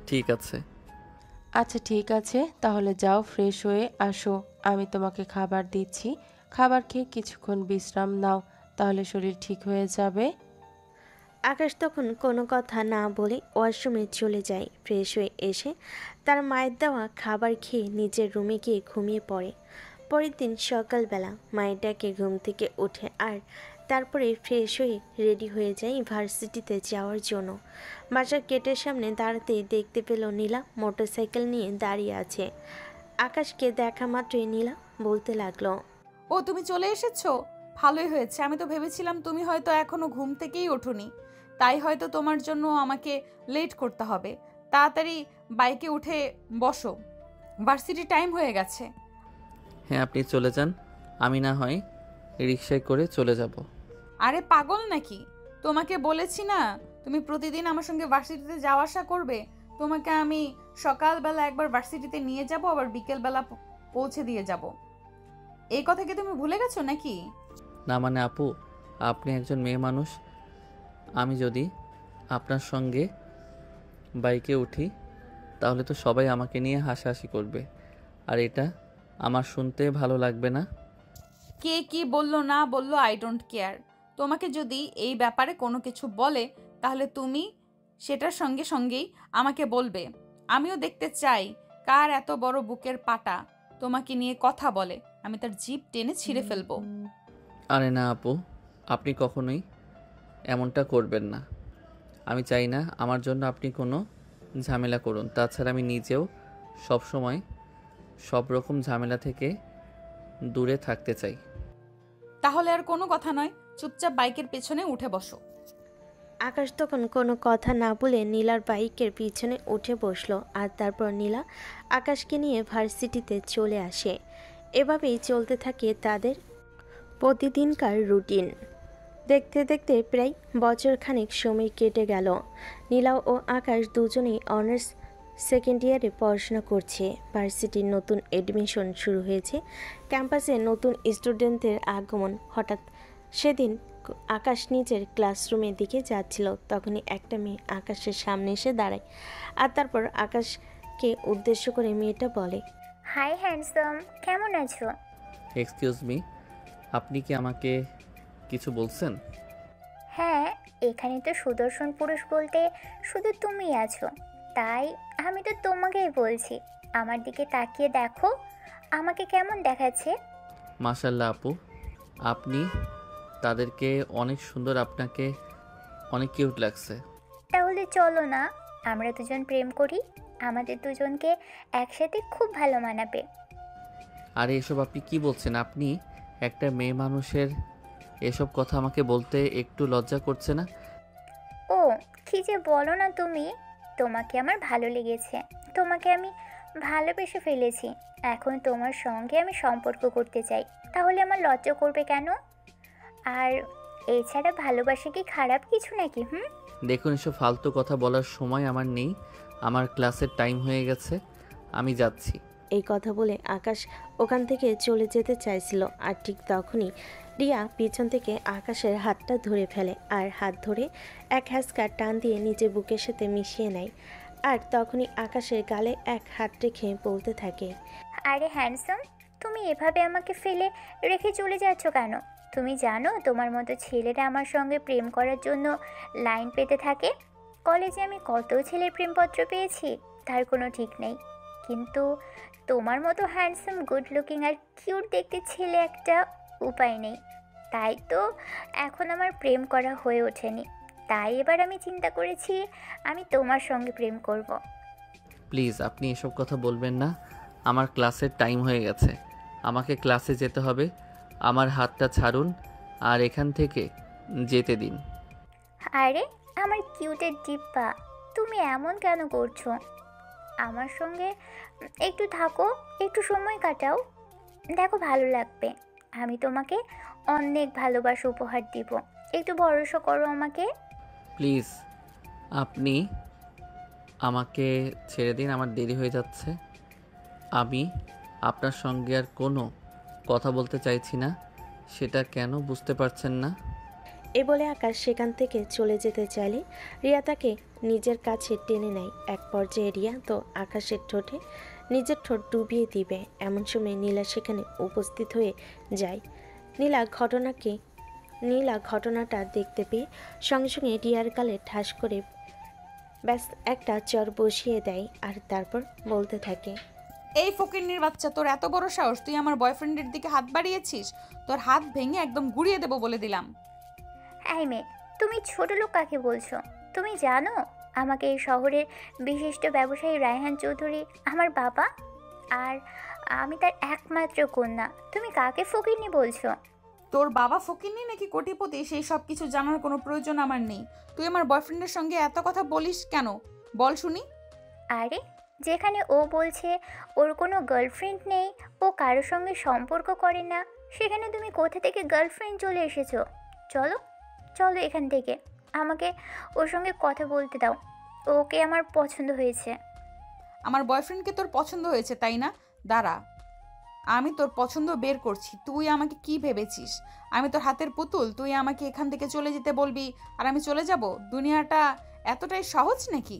ঠিক আছে। আচ্ছা ঠিক আছে, তাহলে যাও ফ্রেশ হয়ে আসো, আমি তোমাকে খাবার দিচ্ছি। খাবার খেয়ে কিছুক্ষণ বিশ্রাম নাও, তাহলে শরীর ঠিক হয়ে যাবে। আকাশ তখন কোনো কথা না বলে ওয়াশরুমে চলে যায়। ফ্রেশ হয়ে এসে তার মায়ের দেওয়া খাবার খেয়ে নিজের রুমে গিয়ে ঘুমিয়ে পড়ে। পরের দিন সকালবেলা মায়ের ডাকে ঘুম থেকে ওঠে আর তারপরে ফ্রেশ হয়ে রেডি হয়ে যায় ভার্সিটিতে যাওয়ার জন্য। বাসার গেটের সামনে দাঁড়াতেই দেখতে পেল নীলা মোটরসাইকেল নিয়ে দাঁড়িয়ে আছে। আকাশকে দেখা মাত্রই নীলা বলতে লাগলো, ও তুমি চলে এসেছো, ভালোই হয়েছে। আমি তো ভেবেছিলাম তুমি হয়তো এখনো ঘুম থেকেই ওঠোনি, তাই হয়তো তোমার জন্য আমাকে লেট করতে হবে। তাড়াতাড়ি বাইকে উঠে বসো, ভার্সিটি টাইম হয়ে গেছে। হ্যাঁ আপনি চলে যান, আমি না হয় রিকশায় করে চলে যাব। আরে পাগল নাকি, তোমাকে বলেছি না তুমি প্রতিদিন আমার সঙ্গে ভার্সিটিতে যাওয়া আসা করবে। তোমাকে আমি সকালবেলা একবার ভার্সিটিতে নিয়ে যাব, আবার বিকেলবেলা পৌঁছে দিয়ে যাব। এই কথা কি তুমি ভুলে গেছো নাকি? না মানে আপু, আপনি একজন মেয়ে মানুষ, আমি যদি আপনার সঙ্গে বাইকে উঠি তাহলে তো সবাই আমাকে নিয়ে হাসাহাসি করবে, আর এটা আমার শুনতে ভালো লাগবে না। কে কি বললো না বললো আই ডোন্ট কেয়ার। তোমাকে যদি এই ব্যাপারে কোনো কিছু বলে তাহলে তুমি সেটার সঙ্গে সঙ্গেই আমাকে বলবে। আমিও দেখতে চাই কার এত বড় বুকের পাটা তোমাকে নিয়ে কথা বলে, আমি তার জিভ টেনে ছিঁড়ে ফেলবো। আরে না আপু, আপনি কখনোই এমনটা করবেন না। আমি চাই না আমার জন্য আপনি কোনো ঝামেলা করুন। তাছাড়া আমি নিজেও সবসময় সব রকম ঝামেলা থেকে দূরে থাকতে চাই। তাহলে আর কোনো কথা নয়, চুপচাপ বাইকের পেছনে উঠে বসো। আকাশ তখন কোনো কথা না বলে নীলার বাইকের পিছনে উঠে বসলো আর তারপর নীলা আকাশকে নিয়ে ভার্সিটিতে চলে আসে। এভাবেই চলতে থাকে তাদের প্রতিদিনকার রুটিন। দেখতে দেখতে প্রায় বছরখানেক সময় কেটে গেল। নীলা ও আকাশ দুজনেই অনার্স সেকেন্ড ইয়ারে পড়াশোনা করছে। ভার্সিটির নতুন এডমিশন শুরু হয়েছে, ক্যাম্পাসে নতুন স্টুডেন্টদের আগমন। হঠাৎ সেদিন আকাশ নিজের ক্লাসরুমের দিকে যাচ্ছিল, তখনই একটা মেয়ে আকাশের সামনে এসে দাঁড়ায় আর তারপর আকাশকে উদ্দেশ্য করে মেয়েটা বলে, হাই হ্যান্ডসাম, কেমন আছো? এক্সকিউজ মি, আপনি কি আমাকে কিছু বলছেন? হ্যাঁ, এখানে তো সুদর্শন পুরুষ বলতে শুধু তুমিই আছো, তাই আমি তো তোমাকেই বলছি। আমার দিকে তাকিয়ে দেখো, আমাকে কেমন দেখাচ্ছে? মাশাল্লাহ আপু, আপনি তাদেরকে অনেক সুন্দর, আপনাকে অনেক কিউট লাগছে। তাহলে চলো না, আমরা দুজন প্রেম করি, আমাদের দুজনকে একসাথে খুব ভালো মানাবে। আরে এসব আপনি কি বলছেন? আপনি একটা মেয়ে মানুষের এসব কথা আমাকে বলতে একটু লজ্জা করছে না? ও কি যে বলো না তুমি, তোমাকে আমার ভালো লেগেছে, তোমাকে আমি ভালোবেসে ফেলেছি। এখন তোমার সঙ্গে আমি সম্পর্ক করতে চাই, তাহলে আমার লজ্জা করবে কেন? আর এছাড়া ভালোবাসা কি খারাপ কিছু নাকি? দেখুন, এসব ফালতু কথা বলার সময় আমার নেই, আমার ক্লাসের টাইম হয়ে গেছে, আমি যাচ্ছি। এই কথা বলে আকাশ ওখান থেকে চলে যেতে চাইছিল আর ঠিক তখনই রিয়া পিছন থেকে আকাশের হাতটা ধরে ফেলে আর হাত ধরে এক হ্যাঁচকা টান দিয়ে নিজের বুকের সাথে মিশিয়ে নেয়। আর তখনই আকাশের গালে এক হাত রেখে বলতে থাকে, আরে হ্যান্ডসাম, তুমি এভাবে আমাকে ফেলে রেখে চলে যাচ্ছ কেন? তুমি জানো তোমার মতো ছেলেরা আমার সঙ্গে প্রেম করার জন্য লাইন পেতে থাকে। কলেজে আমি কত ছেলের প্রেমপত্র পেয়েছি তার কোনো ঠিক নেই, কিন্তু তোমার মতো হ্যান্ডসাম, গুড লুকিং আর কিউট দেখতে ছেলে একটা উপায় নেই। তাই তো এখন আমার প্রেম করা হয়ে ওঠেনি, তাই এবার আমি চিন্তা করেছি আমি তোমার সঙ্গে প্রেম করব। প্লিজ আপনি এসব কথা বলবেন না, আমার ক্লাসের টাইম হয়ে গেছে, আমাকে ক্লাসে যেতে হবে। আমার হাতটা ছাড়ুন আর এখান থেকে যেতে দিন। আরে আমার কিউটের ডিব্বা, তুমি এমন কেন করছো? আমার সঙ্গে একটু থাকো, একটু সময় কাটাও, দেখো ভালো লাগবে। আমি তোমাকে অনেক ভালোবাসা উপহার দিব, একটু ভরসা করো আমাকে। প্লিজ আপনি আমাকে ছেড়ে দিন, আমার দেরি হয়ে যাচ্ছে। আমি আপনার সঙ্গে আর কোনো কথা বলতে চাইছি না, সেটা কেন বুঝতে পারছেন না? এ বলে আকাশ সেখান থেকে চলে যেতে চাইলে রিয়া তাকে নিজের কাছে টেনে নেয়। এক পর্যায়ে রিয়া তো আকাশের ঠোঁটে নিজের ঠোঁট ডুবিয়ে দিবে, এমন সময় নীলা সেখানে উপস্থিত হয়ে যায়। নীলা ঘটনাটা দেখতে পেয়ে সঙ্গে সঙ্গে রিয়ার গালে ঠাস করে ব্যাস একটা চর বসিয়ে দেয়, আর তারপর বলতে থাকে, এই ফকিন্নির বাচ্চা, তোর এত বড় সাহস, তুই আমার বয়ফ্রেন্ডের দিকে হাত বাড়িয়েছিস? তোর হাত ভেঙে একদম গুঁড়িয়ে দেবো বলে দিলাম। এই মেয়ে, তুমি ছোট লোক কাকে বলছো? তুমি জানো আমাকে এই শহরের বিশিষ্ট ব্যবসায়ী রায়হান চৌধুরী আমার বাবা, আর আমি তার একমাত্র কন্যা। তুমি কাকে ফকিন্নি বলছো? তোর বাবা ফকিন্নি নাকি কোটিপতি সেই সব কিছু জানার কোনো প্রয়োজন আমার নেই। তুই আমার বয়ফ্রেন্ডের সঙ্গে এত কথা বলিস কেন, বল শুনি। আরে, যেখানে ও বলছে ওর কোনো গার্লফ্রেন্ড নেই, ও কারোর সঙ্গে সম্পর্ক করে না, সেখানে তুমি কোথা থেকে গার্লফ্রেন্ড চলে এসেছো? চলো চলো এখান থেকে, আমাকে ওর সঙ্গে কথা বলতে দাও। ওকে আমার পছন্দ হয়েছে। আমার বয়ফ্রেন্ডকে তোর পছন্দ হয়েছে তাই না? দাঁড়া, আমি তোর পছন্দ বের করছি। তুই আমাকে কি ভেবেছিস? আমি তোর হাতের পুতুল? তুই আমাকে এখান থেকে চলে যেতে বলবি আর আমি চলে যাব? দুনিয়াটা এতটাই সহজ নাকি?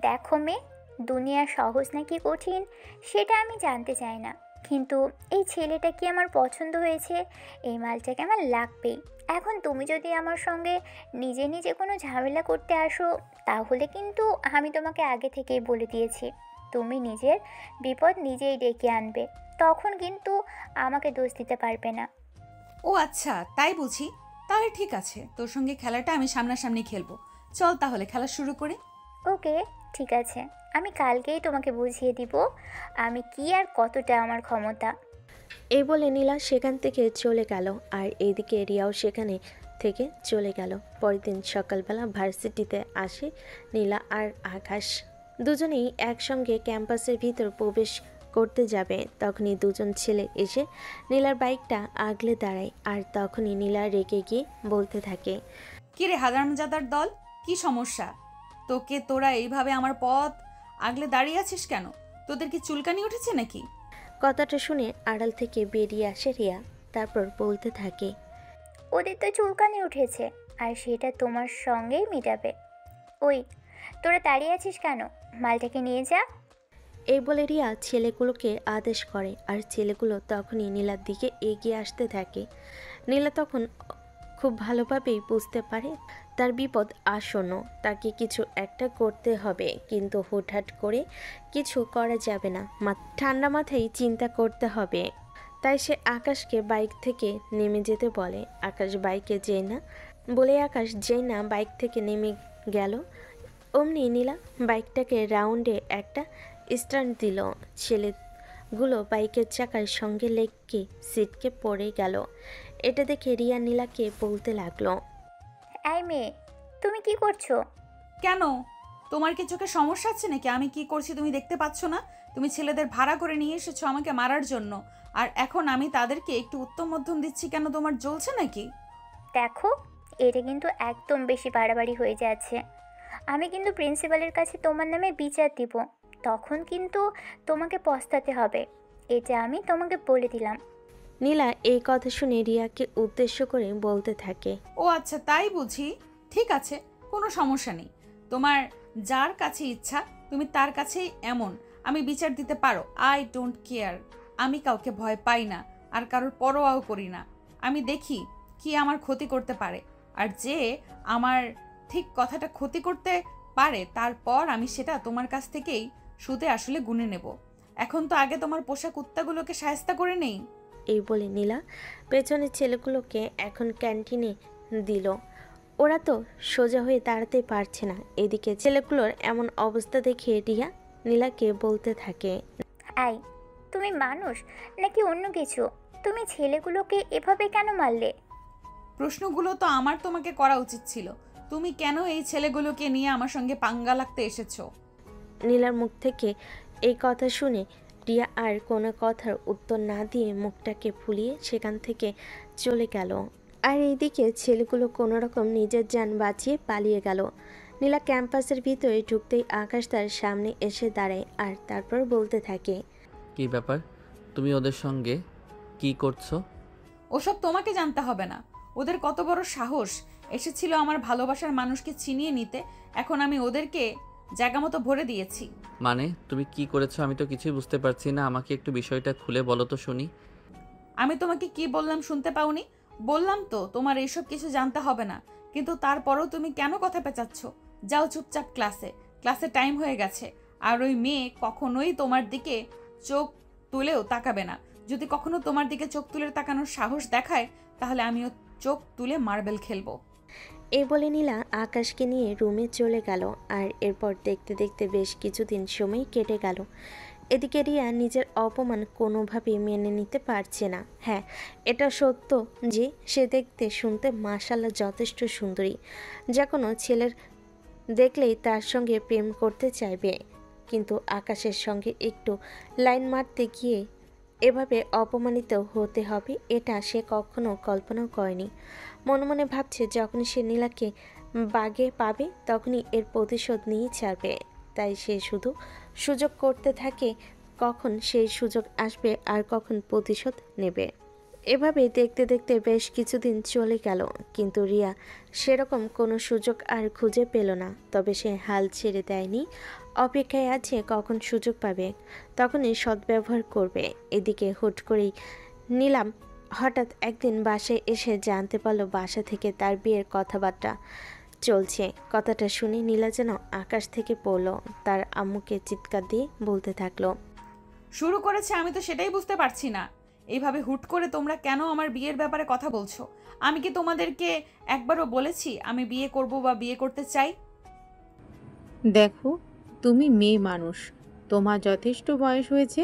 দেখো মেয়ে, দুনিয়া সহজ নাকি কঠিন সেটা আমি জানতে চাই না, কিন্তু এই ছেলেটা কি আমার পছন্দ হয়েছে, এই মালটাকে আমার লাগবেই। এখন তুমি যদি আমার সঙ্গে নিজে নিজে কোনো ঝামেলা করতে আসো, তাহলে কিন্তু আমি তোমাকে আগে থেকেই বলে দিয়েছি, তুমি নিজের বিপদ নিজেই ডেকে আনবে, তখন কিন্তু আমাকে দোষ দিতে পারবে না। ও আচ্ছা, তাই বুঝি। তাহলে ঠিক আছে, তোর সঙ্গে খেলাটা আমি সামনাসামনি খেলবো। চল তাহলে খেলা শুরু করি। ওকে, ঠিক আছে, আমি কালকেই তোমাকে বুঝিয়ে দিব আমি কি আর কতটা আমার ক্ষমতা। এই বলে নীলা সেখান থেকে চলে গেল, আর এইদিকে রিয়াও সেখানে থেকে চলে গেল। পরের দিন সকালবেলা ভার্সিটিতে আসে নীলা আর আকাশ। দুজনেই একসঙ্গে ক্যাম্পাসের ভিতর প্রবেশ করতে যাবে, তখনই দুজন ছেলে এসে নীলার বাইকটা আগলে দাঁড়ায়, আর তখনই নীলা রেগে গিয়ে বলতে থাকে, কিরে হারামজাদার দল, কি সমস্যা? তোরা এইভাবে আমার পথ আগলে দাঁড়িয়ে আছিস কেন? তোদের কি চুলকানি উঠেছে নাকি? কথাটা শুনে আড়াল থেকে বেরিয়ে আসে রিয়া, তারপর বলতে থাকে, ওদের তো চুলকানি উঠেছে, আর সেটা তোমার সঙ্গেই মেটাবে। ওই, তোরা দাঁড়িয়ে আছিস কেন? মালটাকে নিয়ে যা। এই বলে রিয়া ছেলেগুলোকে আদেশ করে, আর ছেলেগুলো তখনই নীলার দিকে এগিয়ে আসতে থাকে। নীলা তখন খুব ভালোভাবেই বুঝতে পারে তার বিপদ আসন্ন, তাকে কিছু একটা করতে হবে, কিন্তু হুটহাট করে কিছু করা যাবে না, ঠান্ডা মাথায় চিন্তা করতে হবে। তাই সে আকাশকে বাইক থেকে নেমে যেতে বলে। আকাশ যেই না বাইক থেকে নেমে গেল, অমনি নীলা বাইকটাকে রাউন্ডে একটা স্টান্ট দিল। ছেলেগুলো বাইকের চাকার সঙ্গে লেগে সিটকে পড়ে গেল। এটা দেখে রিয়া নীলাকে বলতে লাগলো, এই মেয়ে, তুমি কি করছো? কেন, তোমার কি চোখে সমস্যা আছে নাকি? আমি কি করছি তুমি দেখতে পাচ্ছ না? তুমি ছেলেদের ভাড়া করে নিয়ে এসেছো আমাকে মারার জন্য, আর এখন আমি তাদেরকে একটু উত্তম মধ্যম দিচ্ছি কেন? তোমার জ্বলছে নাকি? দেখো, এটা কিন্তু একদম বেশি বাড়াবাড়ি হয়ে যাচ্ছে। আমি কিন্তু প্রিন্সিপালের কাছে তোমার নামে বিচার দিব, তখন কিন্তু তোমাকে পস্তাতে হবে, এটা আমি তোমাকে বলে দিলাম। নীলা এই কথা শুনে রিয়াকে উদ্দেশ্য করে বলতে থাকে, ও আচ্ছা, তাই বুঝি। ঠিক আছে, কোনো সমস্যা নেই। তোমার যার কাছে ইচ্ছা তুমি তার কাছেই এমন আমি বিচার দিতে পারো। I don't care. আমি কাউকে ভয় পাই না, আর কারোর পরোয়াও করি না। আমি দেখি কি আমার ক্ষতি করতে পারে, আর যে আমার ঠিক কথাটা ক্ষতি করতে পারে, তারপর আমি সেটা তোমার কাছ থেকেই সুদে আসলে গুনে নেব। এখন তো আগে তোমার পোষা কুত্তাগুলোকে শায়েস্তা করে নেই। এই বলে নীলা পেছনের ছেলেগুলোকে এখন ক্যান্টিনে দিল। ওরা তো সোজা হয়ে দাঁড়াতে পারছে না। এদিকে ছেলেগুলোর এমন অবস্থা দেখে রিয়া নীলাকে বলতে থাকে, এই, তুমি মানুষ নাকি অন্য কিছু? তুমি ছেলেগুলোকে এভাবে কেন মারলে? প্রশ্নগুলো তো আমার তোমাকে করা উচিত ছিল। তুমি কেন এই ছেলেগুলোকে নিয়ে আমার সঙ্গে পাঙ্গা লাগতে এসেছো? নীলার মুখ থেকে এই কথা শুনে রিয়া আর কোনো কথার উত্তর না দিয়ে মুখটাকে ফুলিয়ে সেখান থেকে চলে গেল। আর এইদিকে ছেলেগুলো কোনো রকম নিজের যান বাঁচিয়ে পালিয়ে গেল। নীলা ক্যাম্পাসের ভিতরে ঢুকতেই আকাশ তার সামনে এসে দাঁড়ায় আর তারপর বলতে থাকে, কি ব্যাপার, তুমি ওদের সঙ্গে কি করছো? ওসব তোমাকে জানতে হবে না। ওদের কত বড় সাহস, এসেছিল আমার ভালোবাসার মানুষকে ছিনিয়ে নিতে। এখন আমি ওদেরকে জায়গা মতো ভরে দিয়েছি। মানে তুমি কি করেছো আমি তো কিছুই বুঝতে পারছি না, আমাকে একটু বিষয়টা খুলে বলো তো শুনি। আমি তোমাকে কি বললাম শুনতে পাওনি? বললাম তো তোমার এইসব কিছু জানতে হবে না, কিন্তু তারপরও তুমি কেন কথা পেঁচাচ্ছ? যাও চুপচাপ ক্লাসে, ক্লাসে টাইম হয়ে গেছে। আর ওই মেয়ে কখনোই তোমার দিকে চোখ তুলেও তাকাবে না। যদি কখনো তোমার দিকে চোখ তুলে তাকানোর সাহস দেখায় তাহলে আমিও চোখ তুলে মার্বেল খেলবো। এই বলে নীলা আকাশকে নিয়ে রুমে চলে গেল। আর এরপর দেখতে দেখতে বেশ কিছুদিন সময় কেটে গেল। এদিকে রিয়া নিজের অপমান কোনোভাবেই মেনে নিতে পারছে না। হ্যাঁ, এটা সত্য যে সে দেখতে শুনতে মাশাআল্লাহ যথেষ্ট সুন্দরী, যা কোনো ছেলের দেখলেই তার সঙ্গে প্রেম করতে চাইবে। কিন্তু আকাশের সঙ্গে একটু লাইন মারতে গিয়ে এভাবে অপমানিত হতে হবে এটা সে কখনো কল্পনাও করেনি। মনে মনে ভাবছে যখন সে নীলাকে বাগে পাবে তখনই এর প্রতিশোধ নিয়ে ছাড়বে। তাই সে শুধু সুযোগ করতে থাকে, কখন সেই সুযোগ আসবে আর কখন প্রতিশোধ নেবে। এভাবে দেখতে দেখতে বেশ কিছুদিন চলে গেল, কিন্তু রিয়া সেরকম কোনো সুযোগ আর খুঁজে পেল না। তবে সে হাল ছেড়ে দেয়নি, অপেক্ষায় আছে কখন সুযোগ পাবে তখনই সদ্ব্যবহার করবে। এদিকে হুট করেই নিলাম হঠাৎ একদিন বাসায় এসে জানতে পারলো বাসা থেকে তার বিয়ের কথাবার্তা চলছে। কথাটা শুনে নীলা যেন আকাশ থেকে পড়ল, তার আম্মুকে চিৎকার দিয়ে বলতে থাকলো, শুরু করেছে, আমি তো সেটাই বুঝতে পারছি না। এইভাবে হুট করে তোমরা কেন আমার বিয়ের ব্যাপারে কথা বলছো? আমি কি তোমাদেরকে একবারও বলেছি আমি বিয়ে করব বা বিয়ে করতে চাই? দেখো, তুমি মেয়ে মানুষ, তোমার যথেষ্ট বয়স হয়েছে।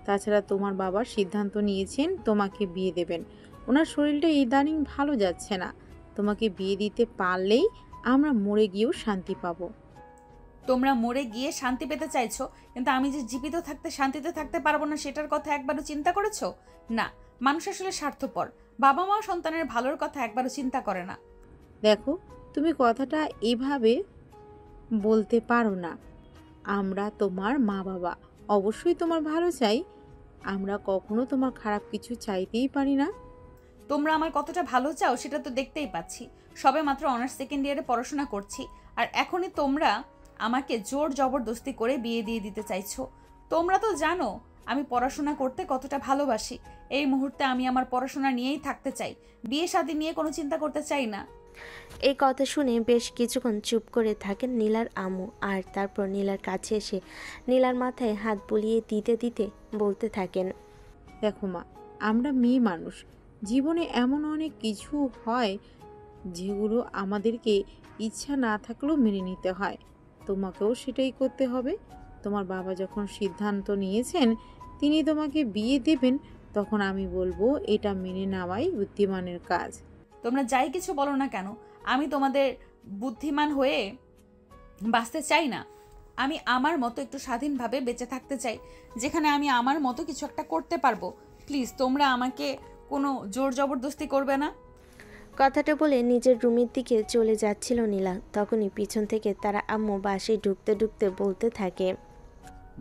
তাছাড়া তোমার বাবা সিদ্ধান্ত নিয়েছেন তোমাকে বিয়ে দেবেন। ওনার শরীরটা ইদানিং ভালো যাচ্ছে না। তোমাকে বিয়ে দিতে পারলেই আমরা মরে গিয়েও শান্তি পাবো। তোমরা মরে গিয়ে শান্তি পেতে চাইছো, কিন্তু আমি যে জীবিত থাকতে শান্তিতে থাকতে পারবো না সেটার কথা একবারও চিন্তা করেছো? না, মানুষ আসলে স্বার্থপর। বাবা মা সন্তানের ভালোর কথা একবারও চিন্তা করে না। দেখো, তুমি কথাটা এভাবে বলতে পারো না। আমরা তোমার মা বাবা, অবশ্যই তোমার ভালো চাই। আমরা কখনো তোমার খারাপ কিছু চাইতেই পারি না। তোমরা আমার কতটা ভালো চাও সেটা তো দেখতেই পাচ্ছি। সবে মাত্র অনার্স সেকেন্ড ইয়ারে পড়াশোনা করছি, আর এখনই তোমরা আমাকে জোর জবরদস্তি করে বিয়ে দিয়ে দিতে চাইছো। তোমরা তো জানো আমি পড়াশোনা করতে কতটা ভালোবাসি। এই মুহূর্তে আমি আমার পড়াশোনা নিয়েই থাকতে চাই, বিয়ে শাদী নিয়ে কোনো চিন্তা করতে চাই না। এই কথা শুনে বেশ কিছুক্ষণ চুপ করে থাকেন নীলার আম্মু। আর তারপর নীলার কাছে এসে নীলার মাথায় হাত বুলিয়ে দিতে দিতে বলতে থাকেন, দেখো মা, আমরা মেয়ে মানুষ, জীবনে এমন অনেক কিছু হয় যেগুলো আমাদেরকে ইচ্ছা না থাকলেও মেনে নিতে হয়। তোমাকেও সেটাই করতে হবে। তোমার বাবা যখন সিদ্ধান্ত নিয়েছেন তিনি তোমাকে বিয়ে দেবেন, তখন আমি বলবো এটা মেনে নেওয়াই বুদ্ধিমানের কাজ। তোমরা যাই কিছু বলো না কেন, আমি তোমাদের বুদ্ধিমান হয়ে বাঁচতে চাই না। আমি আমার মতো একটু স্বাধীনভাবে বেঁচে থাকতে চাই, যেখানে আমি আমার মতো কিছু একটা করতে পারবো। প্লিজ তোমরা আমাকে কোনো জোর জবরদস্তি করবে না। কথাটা বলে নিজের রুমের দিকে চলে যাচ্ছিল নীলা। তখনই পিছন থেকে তারা আম্মু বাসায় ঢুকতে ঢুকতে বলতে থাকে,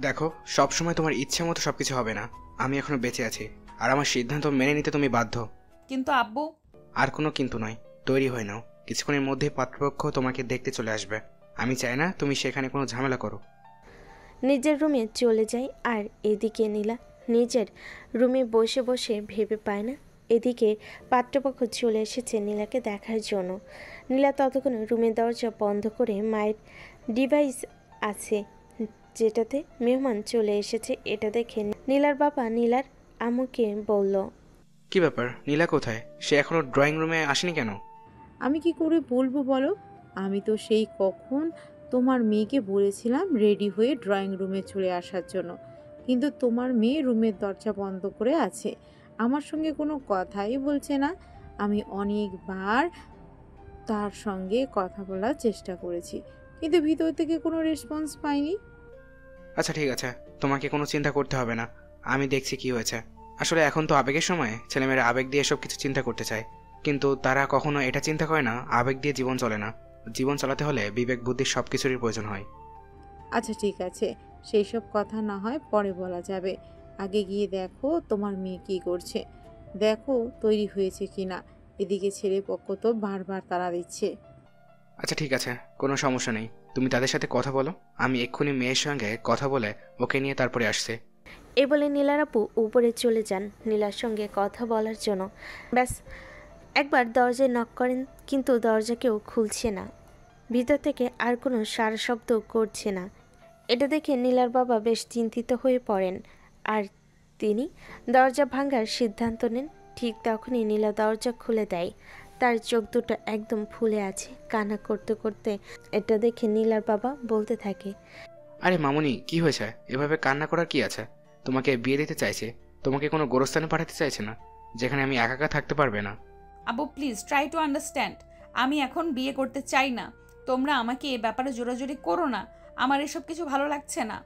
দেখো, সবসময় তোমার ইচ্ছে মতো সবকিছু হবে না। আমি এখনো বেঁচে আছি, আর আমার সিদ্ধান্ত মেনে নিতে তুমি বাধ্য। কিন্তু আব্বু। আর কোনো কিন্তু নয়, তৈরি হয়ে নাও। কিছুক্ষণের মধ্যে পাত্রপক্ষ তোমাকে দেখতে চলে আসবে। আমি চাই না তুমি সেখানে কোনো ঝামেলা করো। নিজের রুমে চলে যায়। আর এদিকে নীলা নিজের রুমে বসে বসে ভেবে পায় না। এদিকে পাত্রপক্ষ চলে এসেছে নীলাকে দেখার জন্য। নীলা ততক্ষণ রুমের দরজা বন্ধ করে মায়ের ডিভাইস আছে যেটাতে মেহমান চলে এসেছে এটা দেখে নীলার বাবা নীলার আম্মুকে বলল, কি ব্যাপার, নীলা কোথায়? সে এখনো ড্রয়িং রুমে আসেনি কেন? আমি কি করে বলবো বলো? আমি তো সেই কখন তোমার মেয়েকে বলেছিলাম রেডি হয়ে ড্রয়িং রুমে চলে আসার জন্য, কিন্তু তোমার মেয়ে রুমের দরজা বন্ধ করে আছে, আমার সঙ্গে কোনো কথাই বলছে না। আমি অনেকবার তার সঙ্গে কথা বলার চেষ্টা করেছি, কিন্তু ভিতর থেকে কোনো রেসপন্স পাইনি। আচ্ছা ঠিক আছে, তোমাকে কোনো চিন্তা করতে হবে না, আমি দেখছি কি হয়েছে। আসলে এখন তো আবেগের সময়, ছেলেমেয়েরা আবেগ দিয়ে সব কিছু চিন্তা করতে চায়, কিন্তু তারা কখনো এটা চিন্তা করে না আবেগ দিয়ে জীবন চলে না। জীবন চালাতে হলে বিবেক বুদ্ধির সব কিছুরই প্রয়োজন হয়। আচ্ছা ঠিক আছে, সেই সব কথা না হয় পরে বলা যাবে। আগে গিয়ে দেখো তোমার মেয়ে কি করছে, দেখো তৈরি হয়েছে কিনা। এদিকে ছেলে পক্ষ তো বারবার তাড়া দিচ্ছে। আচ্ছা ঠিক আছে, কোনো সমস্যা নেই, তুমি তাদের সাথে কথা বলো, আমি এক্ষুনি মেয়ের সঙ্গে কথা বলে ওকে নিয়ে তারপরে আসছে। এ বলে নীলার আপু উপরে চলে যান নীলার সঙ্গে কথা বলার জন্য। ব্যাস একবার দরজায় নক করেন, কিন্তু দরজা কেউ খুলছে না, ভিতর থেকে আর কোনো সারা শব্দ করছে না। এটা দেখে নীলার বাবা বেশ চিন্তিত হয়ে পড়েন, আর তিনি দরজা ভাঙার সিদ্ধান্ত নেন। ঠিক তখনই নীলা দরজা খুলে দেয়। তার চোখ দুটো একদম ফুলে আছে, কান্না করতে করতে। এটা দেখে নীলার বাবা বলতে থাকে, আরে মামুনি, কি হয়েছে? এভাবে কান্না করার কি আছে? তোমাকে বিয়ে দিতে চাইছে, তোমাকে কোনো গোরস্থানে পাঠাতে চাইছে না, যেখানে আমি একা একা থাকতে পারবে না। আব্বু প্লিজ ট্রাই টু আন্ডারস্ট্যান্ড, আমি এখন বিয়ে করতে চাই না। তোমরা আমাকে এ ব্যাপারে জোরাজোরি করো না, আমার এসব কিছু ভালো লাগছে না।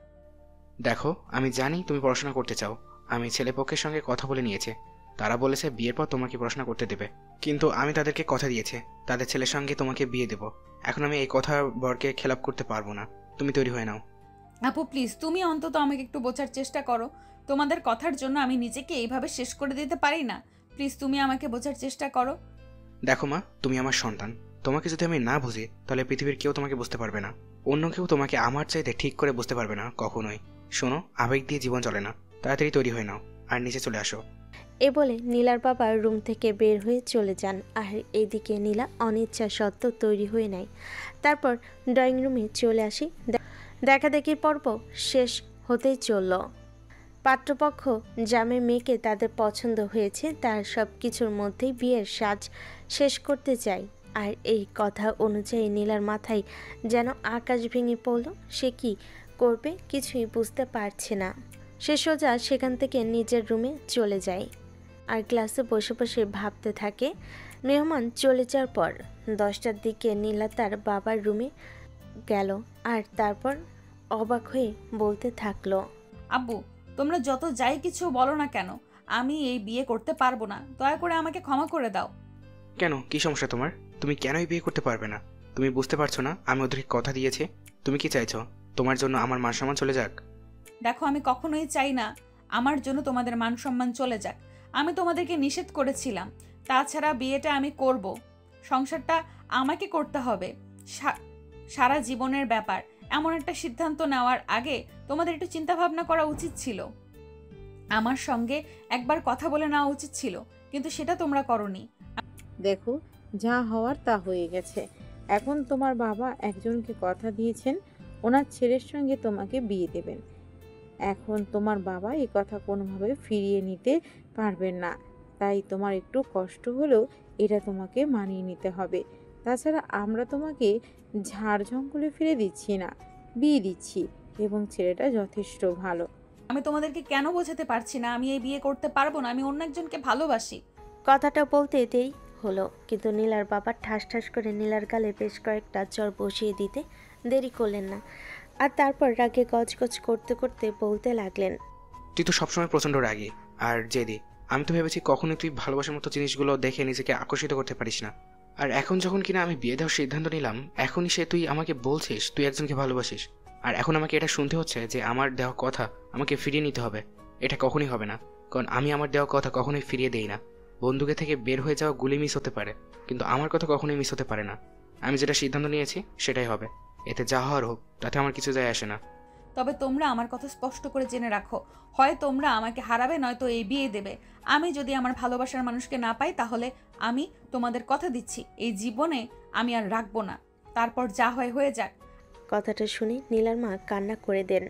দেখো, আমি জানি তুমি পড়াশোনা করতে চাও, আমি ছেলেপক্ষের সঙ্গে কথা বলে নিয়েছি, তারা বলেছে বিয়ের পর তোমাকে পড়াশোনা করতে দেবে, কিন্তু আমি তাদেরকে কথা দিয়েছি তাদের ছেলের সঙ্গে তোমাকে বিয়ে দেব। এখন আমি এই কথা বরকে খেলাপ করতে পারবো না, তুমি তৈরি হয়ে নাও। আপু প্লিজ তুমি অন্তত আমাকে একটু বোঝার চেষ্টা করো, তোমাদের কথার জন্য আমি নিজেকে এইভাবে শেষ করে দিতে পারি না। প্লিজ তুমি আমাকে বোঝার চেষ্টা করো। দেখো মা, তুমি আমার সন্তান, তোমাকে যদি আমি না বুঝি তাহলে পৃথিবীর কেউ তোমাকে বুঝতে পারবে না, অন্য কেউ তোমাকে আমার চাইতে ঠিক করে বুঝতে পারবে না কখনোই। শোনো, আবেগ দিয়ে জীবন চলে না, তাড়াতাড়ি তৈরি হয়ে নাও আর নিচে চলে আসো। এ বলে নীলার বাবা রুম থেকে বের হয়ে চলে যান, আর এদিকে নীলা অনিচ্ছা সত্ত্বেও তৈরি হয়ে নেয়। তারপর ড্রয়িং রুমে চলে আসি। দেখাদেখির পর্ব শেষ হতেই চলল। পাত্রপক্ষ জামের মেয়েকে তাদের পছন্দ হয়েছে, তার সব কিছুর মধ্যেই বিয়ের সাজ শেষ করতে চায়। আর এই কথা অনুযায়ী নীলার মাথায় যেন আকাশ ভেঙে পড়ল। সে কি করবে কিছুই বুঝতে পারছে না। সে সোজা সেখান থেকে নিজের রুমে চলে যায় আর ক্লাসে বসে বসে ভাবতে থাকে। মেহমান চলে যাওয়ার পর 10টার দিকে নীলা তার বাবার রুমে গেল, আর তারপর অবাক হয়ে বলতে থাকলো, আব্বু তোমরা যত যাই কিছু বলো না কেন, আমি এই বিয়ে করতে পারবো না, দয়া করে আমাকে ক্ষমা করে দাও। কেন, কি সমস্যা তোমার? তুমি কেনই বিয়ে করতে পারবে না? তুমি বুঝতে পারছো না আমি ওদেরকে কথা দিয়েছি? তুমি কি চাইছো তোমার জন্য আমার মান সম্মান চলে যাক? দেখো আমি কখনোই চাই না আমার জন্য তোমাদের মান সম্মান চলে যাক। আমি তোমাদেরকে নিষেধ করেছিলাম, তাছাড়া বিয়েটা আমি করব, সংসারটা আমাকে করতে হবে, সারা জীবনের ব্যাপার। এমন একটা সিদ্ধান্ত নেওয়ার আগে তোমাদের একটু চিন্তা ভাবনা করা উচিত ছিল, আমার সঙ্গে একবার কথা বলে নেওয়া উচিত ছিল, কিন্তু সেটা তোমরা করোনি। দেখো, যা হওয়ার তা হয়ে গেছে। এখন তোমার বাবা একজনকে কথা দিয়েছেন ওনার ছেলের সঙ্গে তোমাকে বিয়ে দেবেন। এখন তোমার বাবা এই কথা কোনোভাবে ফিরিয়ে নিতে পারবেন না, তাই তোমার একটু কষ্ট হলেও এটা তোমাকে মানিয়ে নিতে হবে। তাছাড়া আমরা তোমাকে ঝাড় জঙ্গলে ফিরে দিচ্ছি না, বিয়ে দিচ্ছি, এবং ছেলেটা যথেষ্ট ভালো। আমি তোমাদেরকে কেন বোঝাতে পারছি না আমি এই বিয়ে করতে পারবো না, আমি অন্য একজনকে ভালোবাসি। কথাটা বলতে দেরি হলো, কিন্তু নীলার বাবা ঠাস ঠাস করে নীলার গালে বেশ কয়েকটা চড় বসিয়ে দিতে দেরি করলেন না, আর তারপর রাগে গজগজ করতে করতে বলতে লাগলেন, তুই তো সবসময় প্রচণ্ড রাগী আর জেদি। আমি তো ভেবেছি কখনোই তুই ভালোবাসার মতো জিনিসগুলো দেখে নিজেকে আকর্ষিত করতে পারিস না, আর এখন যখন কিনা আমি বিয়ে দেওয়ার সিদ্ধান্ত নিলাম, এখনই তুই আমাকে বলছিস তুই একজনকে ভালোবাসিস, আর এখন আমাকে এটা শুনতে হচ্ছে যে আমার দেওয়া কথা আমাকে ফিরিয়ে নিতে হবে। এটা কখনই হবে না, কারণ আমি আমার দেওয়া কথা কখনোই ফিরিয়ে দেই না। বন্দুকে থেকে বের হয়ে যাওয়া গুলি মিস হতে পারে, কিন্তু আমার কথা কখনোই মিস হতে পারে না। আমি যেটা সিদ্ধান্ত নিয়েছি সেটাই হবে, এতে যা হওয়ার হোক, তাতে আমার কিছু যায় আসে না। তবে তোমরা আমার কথা স্পষ্ট করে জেনে রাখো, হয় তোমরা আমাকে হারাবে, নয়তো এই বিয়ে দেবে। আমি যদি আমার ভালোবাসার মানুষকে না পাই, তাহলে আমি তোমাদের কথা দিচ্ছি এই জীবনে আমি আর রাখবো না, তারপর যা হয় হয়ে যাক। কথাটা শুনে নীলার মা কান্না করে দেন,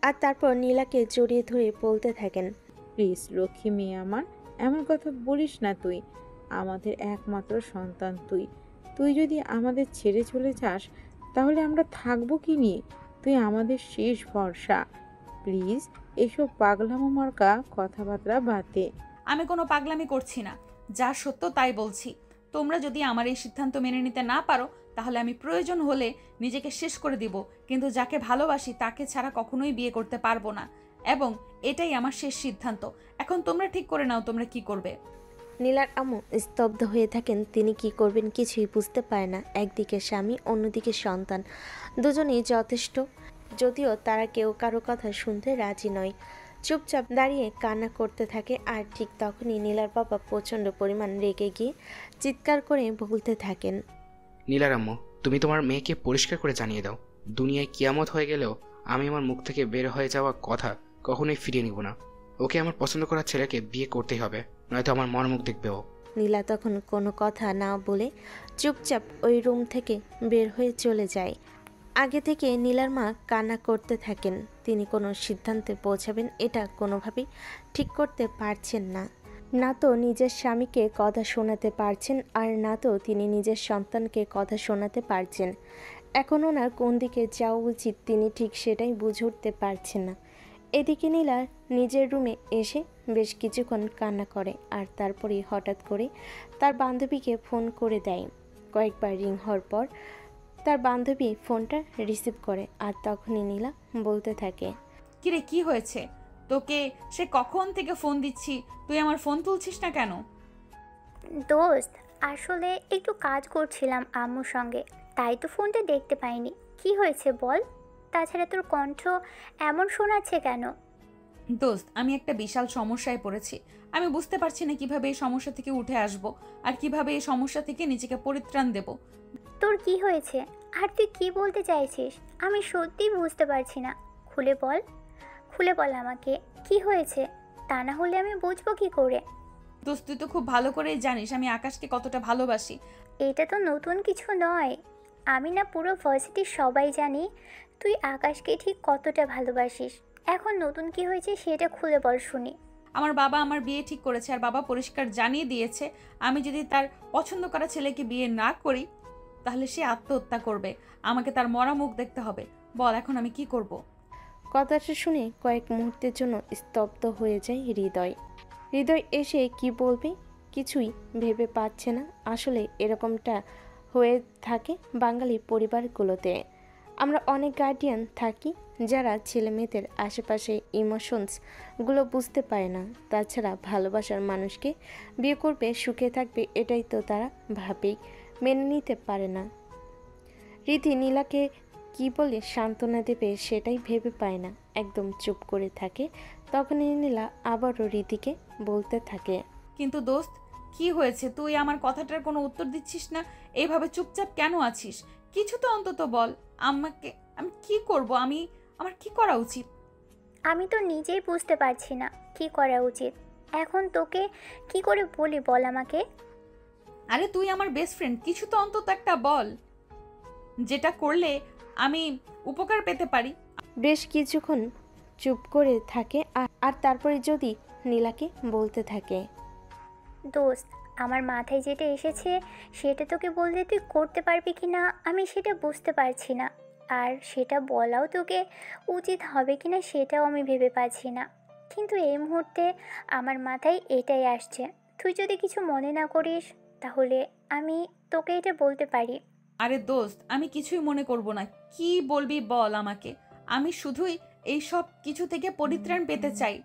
আর তারপর নীলাকে জড়িয়ে ধরে বলতে থাকেন, প্লিজ লক্ষ্মী মেয়ে আমার, এমন কথা বলিস না। তুই আমাদের একমাত্র সন্তান, তুই যদি আমাদের ছেড়ে চলে যাস তাহলে আমরা থাকবো কি নিয়ে? তুই আমাদের শেষ ভরসা। প্লিজ এসব পাগলামো মার্কা কথাবার্তা বাদ দে। আমি কোনো পাগলামি করছি না, যা সত্য তাই বলছি। তোমরা যদি আমার এই সিদ্ধান্ত মেনে নিতে না পারো তাহলে আমি প্রয়োজন হলে নিজেকে শেষ করে দিব, কিন্তু যাকে ভালোবাসি তাকে ছাড়া কখনোই বিয়ে করতে পারবো না, এবং এটাই আমার শেষ সিদ্ধান্ত। এখন তোমরা ঠিক করে নাও তোমরা কি করবে। নীলার আম্মু স্তব্ধ হয়ে থাকেন। তিনি কি করবেন কিছুই বুঝতে পারে না। একদিকে স্বামী, অন্যদিকে সন্তান, দুজনেই যথেষ্ট, যদিও তারা কেউ কারো কথা শুনতে রাজি নয়। চুপচাপ দাঁড়িয়ে কান্না করতে থাকে। আর ঠিক তখনই নীলার বাবা প্রচণ্ড পরিমাণ রেগে গিয়ে চিৎকার করে বলতে থাকেন, নীলার আম্মু, তুমি তোমার মেয়েকে পরিষ্কার করে জানিয়ে দাও, দুনিয়ায় কিয়ামত হয়ে গেলেও আমি আমার মুখ থেকে বের হয়ে যাওয়া কথা কখনোই ফিরিয়ে নিব না। ওকে আমার পছন্দ করা ছেলেকে বিয়ে করতেই হবে, নয়তো আমার মরমুখ দেখবে ও। নীলা তখন কোনো কথা না বলে চুপচাপ ওই রুম থেকে বের হয়ে চলে যায়। আগে থেকে নীলার মা কান্না করতে থাকেন। তিনি কোনো সিদ্ধান্তে পৌঁছাবেন এটা কোনোভাবেই ঠিক করতে পারছেন না। না তো নিজের স্বামীকে কথা শোনাতে পারছেন, আর না তো তিনি নিজের সন্তানকে কথা শোনাতে পারছেন। এখন ওনার কোন দিকে যাওয়া উচিত তিনি ঠিক সেটাই বুঝে উঠতে পারছেন না। এদিকে নীলা নিজের রুমে এসে বেশ কিছুক্ষণ কান্না করে, আর তারপরে হঠাৎ করে তার বান্ধবীকে ফোন করে দেয়। কয়েকবার রিং হওয়ার পর তার বান্ধবী ফোনটা রিসিভ করে, আর তখনই নীলা বলতে থাকে, কিরে কি হয়েছে? তোকে সে কখন থেকে ফোন দিচ্ছি, তুই আমার ফোন তুলছিস না কেন? দোস্ত, আসলে একটু কাজ করছিলাম আম্মুর সঙ্গে, তাই তো ফোনটা দেখতে পাইনি। কি হয়েছে বল? তাছাড়া তোর কণ্ঠ এমন শোনাচ্ছে কেন? দোস্ত, আমি একটা বিশাল সমস্যায় পড়েছি। আমি বুঝতে পারছি না কিভাবে এই সমস্যা থেকে উঠে আসব, আর কিভাবে এই সমস্যা থেকে নিজেকে পরিত্রাণ দেব। তোর কি হয়েছে আর তুই কি বলতে চাইছিস? আমি সত্যিই বুঝতে পারছি না। খুলে বল, খুলে বল আমাকে কি হয়েছে, তা না হলে আমি বুঝবো কি করে? দোস্ত, তুই তো খুব ভালো করেই জানিস আমি আকাশকে কতটা ভালোবাসি। এটা তো নতুন কিছু নয়। আমি না পুরো ভার্সিটির সবাই জানি তুই আকাশকে ঠিক কতটা ভালোবাসিস। এখন নতুন কি হয়েছে সেটা খুলে বল শুনি। আমার বাবা আমার বিয়ে ঠিক করেছে, আর বাবা পরিষ্কার জানিয়ে দিয়েছে আমি যদি তার পছন্দ করা ছেলেকে বিয়ে না করি তাহলে সে আত্মহত্যা করবে। আমাকে তার মরা মুখ দেখতে হবে। বল এখন আমি কি করব? কথাটা শুনে কয়েক মুহূর্তের জন্য স্তব্ধ হয়ে যায় হৃদয়। হৃদয় এসে কি বলবে কিছুই ভেবে পাচ্ছে না। আসলে এরকমটা হয়ে থাকে বাঙালি পরিবারগুলোতে। আমরা অনেক গার্ডিয়ান থাকি যারা ছেলে মেয়েদের আশেপাশে ইমোশনসগুলো বুঝতে পারে না। তাছাড়া ভালোবাসার মানুষকে বিয়ে করবে, সুখে থাকবে, এটাই তো তারা ভাবেই মেনে নিতে পারে না। রীতি নীলাকে কি বলে সান্ত্বনা দেবে সেটাই ভেবে পায় না, একদম চুপ করে থাকে। তখনই নীলা আবারও রীতিকে বলতে থাকে, কিন্তু দোস্ত, কি হয়েছে? তুই আমার কথাটার কোনো উত্তর দিচ্ছিস না, এইভাবে চুপচাপ কেন আছিস? কিছু তো অন্তত বল আমাকে। আমি কি করব? আমার কি করা উচিত? আমি তো নিজেই বুঝতে পারছি না কি করা উচিত। এখন তোকে কি করে বলি বল আমাকে। আরে তুই আমার বেস্ট ফ্রেন্ড, কিছু তো অন্তত একটা বল যেটা করলে আমি উপকার পেতে পারি। বেশ কিছুক্ষণ চুপ করে থাকে, আর তারপরে যদি নীলাকে বলতে থাকে, দোস্ত, আমার মাথায় যেটা এসেছে সেটা তোকে বললে তুই করতে পারবি কি না আমি সেটা বুঝতে পারছি না, আর সেটা বলাও তোকে উচিত হবে কি না সেটাও আমি ভেবে পাচ্ছি না। কিন্তু এই মুহূর্তে আমার মাথায় এটাই আসছে। তুই যদি কিছু মনে না করিস তাহলে আমি তোকে এটা বলতে পারি। আরে দোস্ত, আমি কিছুই মনে করব না। কি বলবি বল আমাকে। আমি শুধুই এই সব কিছু থেকে পরিত্রাণ পেতে চাই,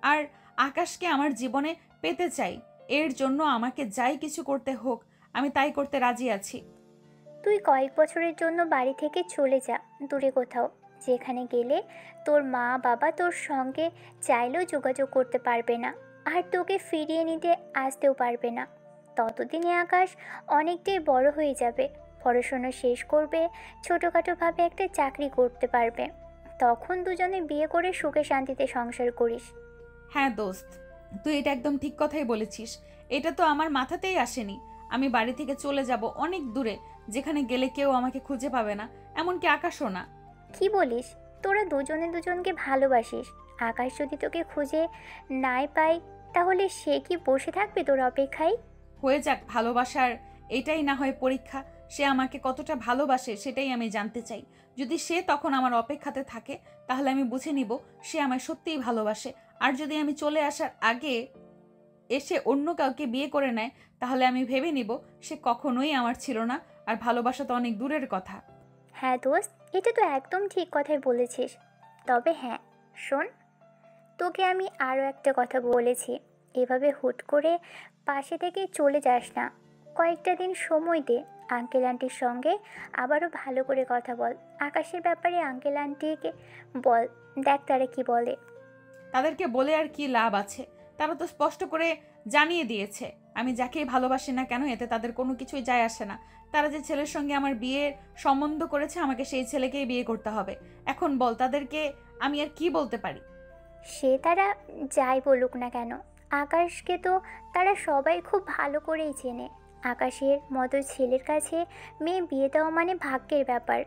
আর আকাশকে আমার জীবনে পেতে চাই। এর জন্য আমাকে যাই কিছু করতে হোক আমি তাই করতে রাজি আছি। তুই কয়েক বছরের জন্য বাড়ি থেকে চলে যা দূরে কোথাও, যেখানে গেলে তোর মা বাবা তোর সঙ্গে চাইলেও যোগাযোগ করতে পারবে না, আর তোকে ফিরিয়ে নিতে আসতেও পারবে না। ততদিনে আকাশ অনেকটাই বড় হয়ে যাবে, পড়াশোনা শেষ করবে, ছোটোখাটোভাবে একটা চাকরি করতে পারবে। তখন দুজনে বিয়ে করে সুখে শান্তিতে সংসার করিস। হ্যাঁ দোস্ত, তুই এটা একদম ঠিক কথাই বলেছিস। এটা তো আমার মাথাতেই আসেনি। আমি বাড়ি থেকে চলে যাব অনেক দূরে, যেখানে গেলে কেউ আমাকে খুঁজে পাবে না, এমনকি আকাশও না। কি বলিস? তোরা দুজনে দুজনকে ভালোবাসিস। আকাশ যদি তোকে খুঁজে নাই পায় তাহলে সে কি বসে থাকবে তোর অপেক্ষায়? হয়ে যাক ভালোবাসার এটাই না হয় পরীক্ষা। সে আমাকে কতটা ভালোবাসে সেটাই আমি জানতে চাই। যদি সে তখন আমার অপেক্ষাতে থাকে তাহলে আমি বুঝে নিব সে আমায় সত্যিই ভালোবাসে। আর যদি আমি চলে আসার আগে এসে অন্য কাউকে বিয়ে করে নেয়, তাহলে আমি ভেবে নিব সে কখনোই আমার ছিল না, আর ভালোবাসা তো অনেক দূরের কথা। হ্যাঁ দোস্ত, এটা তো একদম ঠিক কথাই বলেছিস। তবে হ্যাঁ শোন, তোকে আমি আরও একটা কথা বলেছি, এভাবে হুট করে পাশে থেকে চলে যাস না। কয়েকটা দিন সময় দে, আঙ্কেল আন্টির সঙ্গে আবারও ভালো করে কথা বল। আকাশের ব্যাপারে আঙ্কেল আন্টিকে বল, দেখ তারা কি বলে। তাদেরকে বলে আর কি লাভ আছে? তারা তো স্পষ্ট করে জানিয়ে দিয়েছে আমি যাকেই ভালোবাসি না কেন এতে তাদের কোনো কিছুই যায় আসে না। তারা যে ছেলের সঙ্গে আমার বিয়ের সম্বন্ধ করেছে, আমাকে সেই ছেলেকেই বিয়ে করতে হবে। এখন বল তাদেরকে আমি আর কি বলতে পারি? সে তারা যাই বলুক না কেন, আকাশকে তো তারা সবাই খুব ভালো করেই চেনে। আকাশের মতো ছেলের কাছে মেয়ে বিয়ে দেওয়া মানে ভাগ্যের ব্যাপার।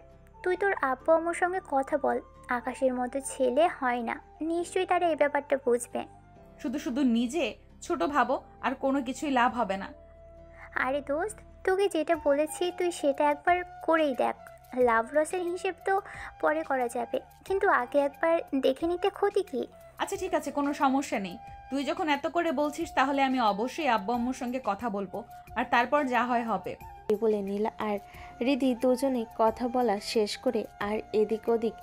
তুই তোর আব্বু আম্মুর সঙ্গে কথা বল, আকাশের মতো ছেলে হয় না, নিশ্চয়ই তারা এই ব্যাপারটা বুঝবে। শুধু শুধু নিজে ছোট ভাবো, আর কোনো কিছুই লাভ হবে না। আরে দোস্ত, তোকে যেটা বলেছি তুই সেটা একবার করেই দেখ। লাভ লসের হিসেব তো পরে করা যাবে, কিন্তু আগে একবার দেখে নিতে ক্ষতি কি? আচ্ছা ঠিক আছে, কোনো সমস্যা নেই। তুই যখন এত করে বলছিস তাহলে আমি অবশ্যই আব্বু আম্মুর সঙ্গে কথা বলবো, আর তারপর যা হয় হবে। বলে নীলা আর রিধি দুজনে কথা বলা শেষ করে আর এদিক ওদিক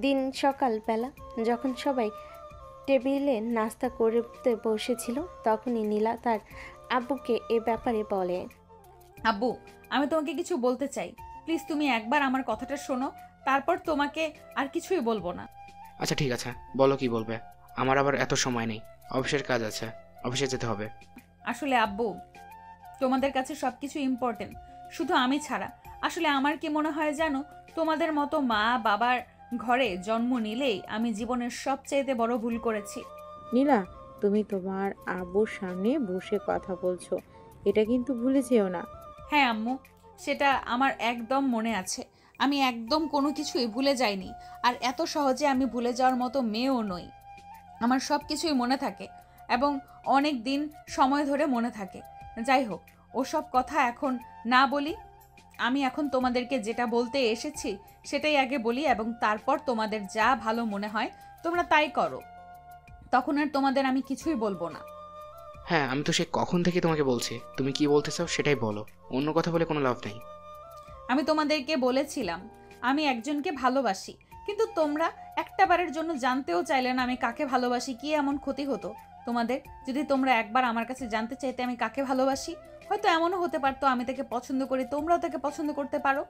দিন সকালবেলা যখন সবাই টেবিলে নাস্তা করতে বসেছিল তখনই নীলা তার আব্বুকে এ ব্যাপারে বলে, আব্বু, আমি তোমাকে কিছু বলতে চাই, প্লিজ তুমি একবার আমার কথাটা শোনো, তারপর তোমাকে আর কিছুই বলবো না। আচ্ছা ঠিক আছে, বলো কি বলবে। আমার আবার এত সময় নেই, অফিসের কাজ আছে, অফিসে যেতে হবে। আসলে আব্বু, তোমাদের কাছে সবকিছু ইম্পর্টেন্ট, শুধু আমি ছাড়া। আসলে আমার কি মনে হয় জানো, তোমাদের মতো মা বাবার ঘরে জন্ম নিলেই আমি জীবনের সবচেয়ে বড় ভুল করেছি। নীলা, তুমি তোমার আব্বুর সামনে বসে কথা বলছো, এটা কিন্তু ভুলে যেও না। হ্যাঁ আম্মু, সেটা আমার একদম মনে আছে। আমি একদম কোনো কিছুই ভুলে যাইনি, আর এত সহজে আমি ভুলে যাওয়ার মতো মেয়েও নই। আমার সব কিছুই মনে থাকে, এবং অনেক দিন সময় ধরে মনে থাকে। যাই হোক, ওসব কথা এখন না বলি। আমি এখন তোমাদেরকে যেটা বলতে এসেছি সেটাই আগে বলি, এবং তারপর তোমাদের যা ভালো মনে হয় তোমরা তাই করো। তখন আর তোমাদের আমি কিছুই বলবো না। হ্যাঁ, আমি তো সে কখন থেকে তোমাকে বলছি, তুমি কি বলতে চাও সেটাই বলো, অন্য কথা বলে কোনো লাভ নেই। আমি তোমাদেরকে বলেছিলাম আমি একজনকে ভালোবাসি, কিন্তু তোমরা একটাবারের জন্য জানতেও চাইলে না আমি কাকে ভালোবাসি। কি এমন ক্ষতি হতো তোমাদের যদি তোমরা একবার আমার কাছে জানতে চাইতে আমি কাকে ভালোবাসি? হয়তো এমনও হতে পারতো আমি তাকে পছন্দ করি, তোমরাও তাকে পছন্দ করতে পারো।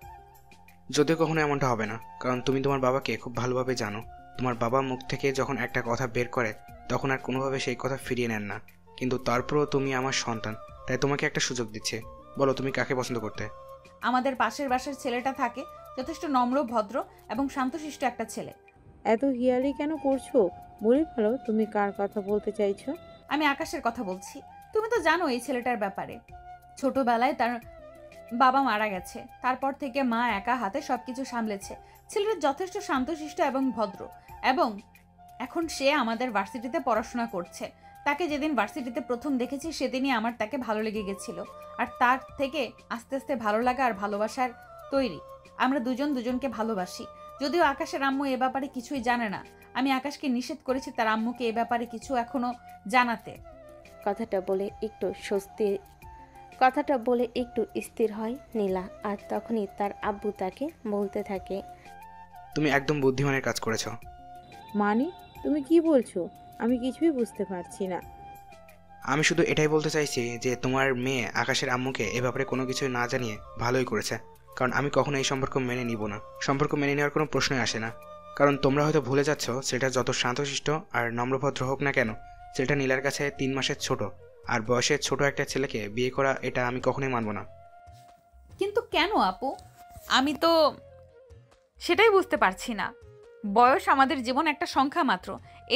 যদিও কখনো এমনটা হবে না, কারণ তুমি তোমার বাবাকে খুব ভালোভাবে জানো। তোমার বাবা মুখ থেকে যখন একটা কথা বের করে তখন আর কোনোভাবে সেই কথা ফিরিয়ে নেন না। কিন্তু তারপরেও তুমি আমার সন্তান, তাই তোমাকে একটা সুযোগ দিচ্ছে। বলো তুমি কাকে পছন্দ করতে? আমাদের পাশের বাসার ছেলেটা থাকে, যথেষ্ট নম্র, ভদ্র এবং শান্তশিষ্ট একটা ছেলে। এত হিয়ালি কেন করছো? বলে ফেলো তুমি কার কথা বলতে চাইছো। আমি আকাশের কথা বলছি। তুমি তো জানো এই ছেলেটার ব্যাপারে। ছোটবেলায় তার বাবা মারা গেছে, তারপর থেকে মা একা হাতে সবকিছু সামলেছে। ছেলেটা যথেষ্ট শান্তশিষ্ট এবং ভদ্র, এবং এখন সে আমাদের ভার্সিটিতে পড়াশোনা করছে। তাকে যেদিন ভার্সিটিতে প্রথম দেখেছি সেদিনই আমার তাকে ভালো লেগে গেছিল, আর তার থেকে আস্তে আস্তে ভালো লাগা আর ভালোবাসার তৈরি। আমরা দুজন দুজনকে ভালোবাসি। যদিও আকাশের আম্মু এ ব্যাপারে কিছুই জানে না, আমি আকাশকে নিষেধ করেছি তার আম্মুকে এ ব্যাপারে কিছু এখনো জানাতে। কথাটা বলে একটু স্থির হয় নীলা, আর তখনই তার আব্বু তাকে বলতে থাকে, তুমি একদম বুদ্ধিমানের কাজ করেছো। মানে তুমি কি বলছো? আমি কিছুই বুঝতে পারছি না। আমি শুধু এটাই বলতে চাইছি যে তোমার মেয়ে আকাশের আম্মুকে এ ব্যাপারে কোনো কিছু না জানিয়ে ভালোই করেছে, কারণ আমি কখনো এই সম্পর্ক মেনে নিব না। সম্পর্ক মেনে নেওয়ার কোনো প্রশ্নই আসে না, কারণ তোমরা হয়তো ভুলে যাচ্ছ সেটা যত শান্তশিষ্ট আর নম্রভদ্র হোক না কেন, সেটা নীলার কাছে 3 মাসের ছোট, আর বয়সের ছোট একটা ছেলেকে বিয়ে করা এটা আমি কখনোই মানব না। কিন্তু কেন আপু? আমি তো সেটাই বুঝতে পারছি না। বয়স আমাদের জীবন একটা সংখ্যা মাত্র,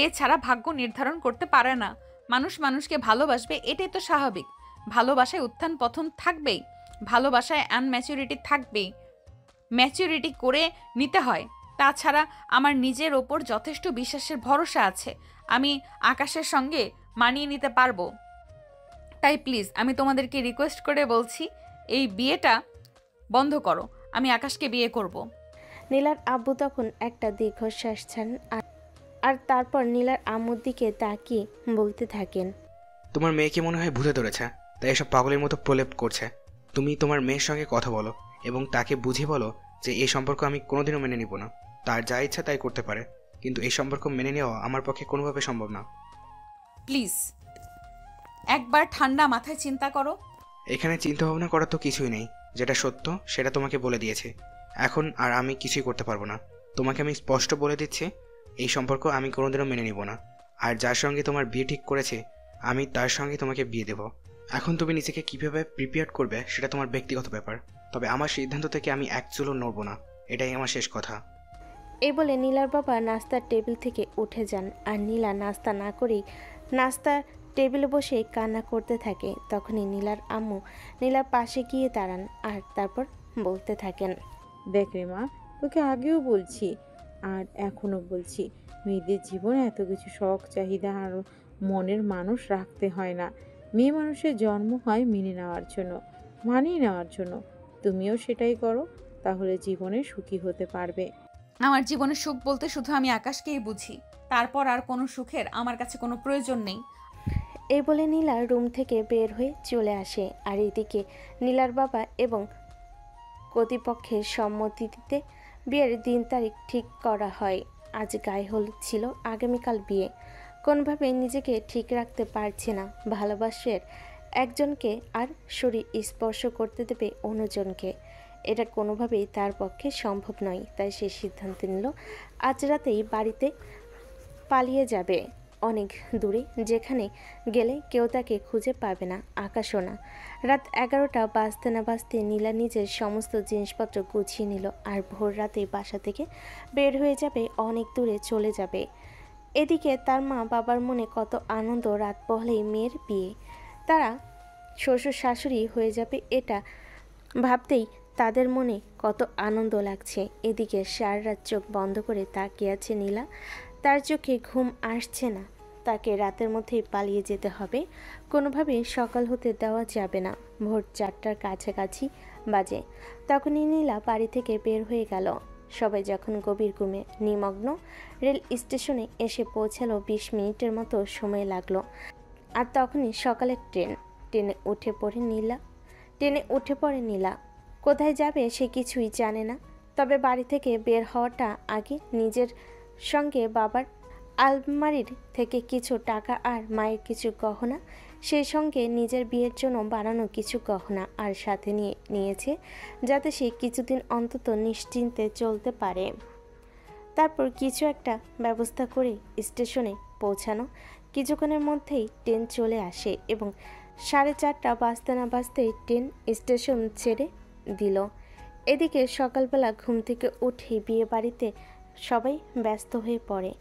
এছাড়া ভাগ্য নির্ধারণ করতে পারে না। মানুষ মানুষকে ভালোবাসবে, এটাই তো স্বাভাবিক। ভালোবাসায় উত্থান পতন থাকবেই, ভালোবাসায় আনম্যাচুরিটি থাকবেই। ম্যাচুরিটি করে নিতে হয়। তাছাড়া আমার নিজের ওপর যথেষ্ট বিশ্বাসের ভরসা আছে, আমি আকাশের সঙ্গে মানিয়ে নিতে পারবো। তাই প্লিজ আমি তোমাদেরকে রিকোয়েস্ট করে বলছি, এই বিয়েটা বন্ধ করো। আমি আকাশকে বিয়ে করব। নীলার আব্বু তখন একটা দীর্ঘশ্বাস ছাড়েন আর তারপর নীলার আম্মুর দিকে তাকিয়ে বলতে থাকেন, তোমার মেয়েকে মনে হয় ভূতে ধরেছে, তাই এসব পাগলের মতো প্রলেপ করছে। তুমি তোমার মেয়ের সঙ্গে কথা বলো এবং তাকে বুঝিয়ে বলো যে এই সম্পর্ক আমি কোনোদিনও মেনে নিব না। তার যা ইচ্ছা তাই করতে পারে, কিন্তু এই সম্পর্ক মেনে নেওয়া আমার পক্ষে কোনোভাবে সম্ভব না। প্লিজ একবার ঠান্ডা মাথায় চিন্তা করো। এখানে চিন্তা ভাবনা করার তো কিছুই নেই। যেটা সত্য সেটা তোমাকে বলে দিয়েছি। এখন আর আমি কিছুই করতে পারবো না। তোমাকে আমি স্পষ্ট বলে দিচ্ছি, এই সম্পর্ক আমি কোনোদিনও মেনে নিব না। আর যার সঙ্গে তোমার বিয়ে ঠিক করেছে আমি তার সঙ্গে তোমাকে বিয়ে দেব। এখন তুমি নিজেকে কীভাবে প্রিপেয়ার করবে সেটা তোমার ব্যক্তিগত ব্যাপার, তবে আমার সিদ্ধান্ত থেকে আমি এক চুলও নড়ব না। এটাই আমার শেষ কথা। এই বলে নীলার বাবা নাস্তার টেবিল থেকে উঠে যান আর নীলা নাস্তা না করেই নাস্তার টেবিলে বসে কান্না করতে থাকে। তখনই নীলার আম্মু নীলার পাশে গিয়ে দাঁড়ান আর তারপর বলতে থাকেন, দেখ রে মা, তোকে আগেও বলছি আর এখনও বলছি, মেয়েদের জীবনে এত কিছু শখ চাহিদা আর মনের মানুষ রাখতে হয় না। মেয়ে মানুষের জন্ম হয় মেনে নেওয়ার জন্য, মানিয়ে নেওয়ার জন্য। তুমিও সেটাই করো, তাহলে জীবনে সুখী হতে পারবে। আমার জীবনের সুখ বলতে শুধু আমি আকাশকেই বুঝি, তারপর আর কোনো সুখের আমার কাছে কোনো প্রয়োজন নেই। এই বলে নীলা রুম থেকে বের হয়ে চলে আসে। আর এদিকে নীলার বাবা এবং কর্তৃপক্ষের সম্মতিতে বিয়ের দিন তারিখ ঠিক করা হয়। আজ গায়ে হলুদ ছিল, আগামীকাল বিয়ে। কোনোভাবে নিজেকে ঠিক রাখতে পারছে না। ভালোবাসার একজনকে আর শরীর স্পর্শ করতে দেবে অন্যজনকে, এটা কোনোভাবেই তার পক্ষে সম্ভব নয়। তাই সে সিদ্ধান্ত নিল আজ রাতেই বাড়িতে পালিয়ে যাবে অনেক দূরে, যেখানে গেলে কেউ তাকে খুঁজে পাবে না, আকাশও না। রাত 11টা বাজতে না বাজতে নীলা নিজের সমস্ত জিনিসপত্র গুছিয়ে নিল আর ভোর রাতে বাসা থেকে বের হয়ে যাবে, অনেক দূরে চলে যাবে। এদিকে তার মা বাবার মনে কত আনন্দ, রাত পহলেই মেয়ের বিয়ে, তারা শ্বশুর শাশুড়ি হয়ে যাবে, এটা ভাবতেই তাদের মনে কত আনন্দ লাগছে। এদিকে সারা রাত চোখ বন্ধ করে তাকিয়ে আছে নীলা। তার চোখে ঘুম আসছে না। তাকে রাতের মধ্যেই পালিয়ে যেতে হবে, কোনোভাবে সকাল হতে দেওয়া যাবে না। ভোর 4টার কাছাকাছি বাজে। তখনই নীলা বাড়ি থেকে বের হয়ে গেল। সবাই যখন গভীর ঘুমে নিমগ্ন, রেল স্টেশনে এসে পৌঁছালো 20 মিনিটের মতো সময় লাগলো। আর তখনই সকালের ট্রেনে উঠে পড়ে নীলা। কোথায় যাবে সে কিছুই জানে না, তবে বাড়ি থেকে বের হওয়াটা আগে নিজের সঙ্গে বাবার আলমারির থেকে কিছু টাকা আর মায়ের কিছু গহনা, সেই সঙ্গে নিজের বিয়ের জন্য বানানো কিছু গহনা আর সাথে নিয়েছে, যাতে সে কিছুদিন অন্তত নিশ্চিন্তে চলতে পারে। তারপর কিছু একটা ব্যবস্থা করে স্টেশনে পৌঁছানো। কিছুক্ষণের মধ্যেই ট্রেন চলে আসে এবং 4:30 বাজতে না বাজতেই ট্রেন স্টেশন ছেড়ে দিল। এদিকে সকালবেলা ঘুম থেকে উঠেই বিয়ে বাড়িতে সবাই ব্যস্ত হয়ে পড়ে।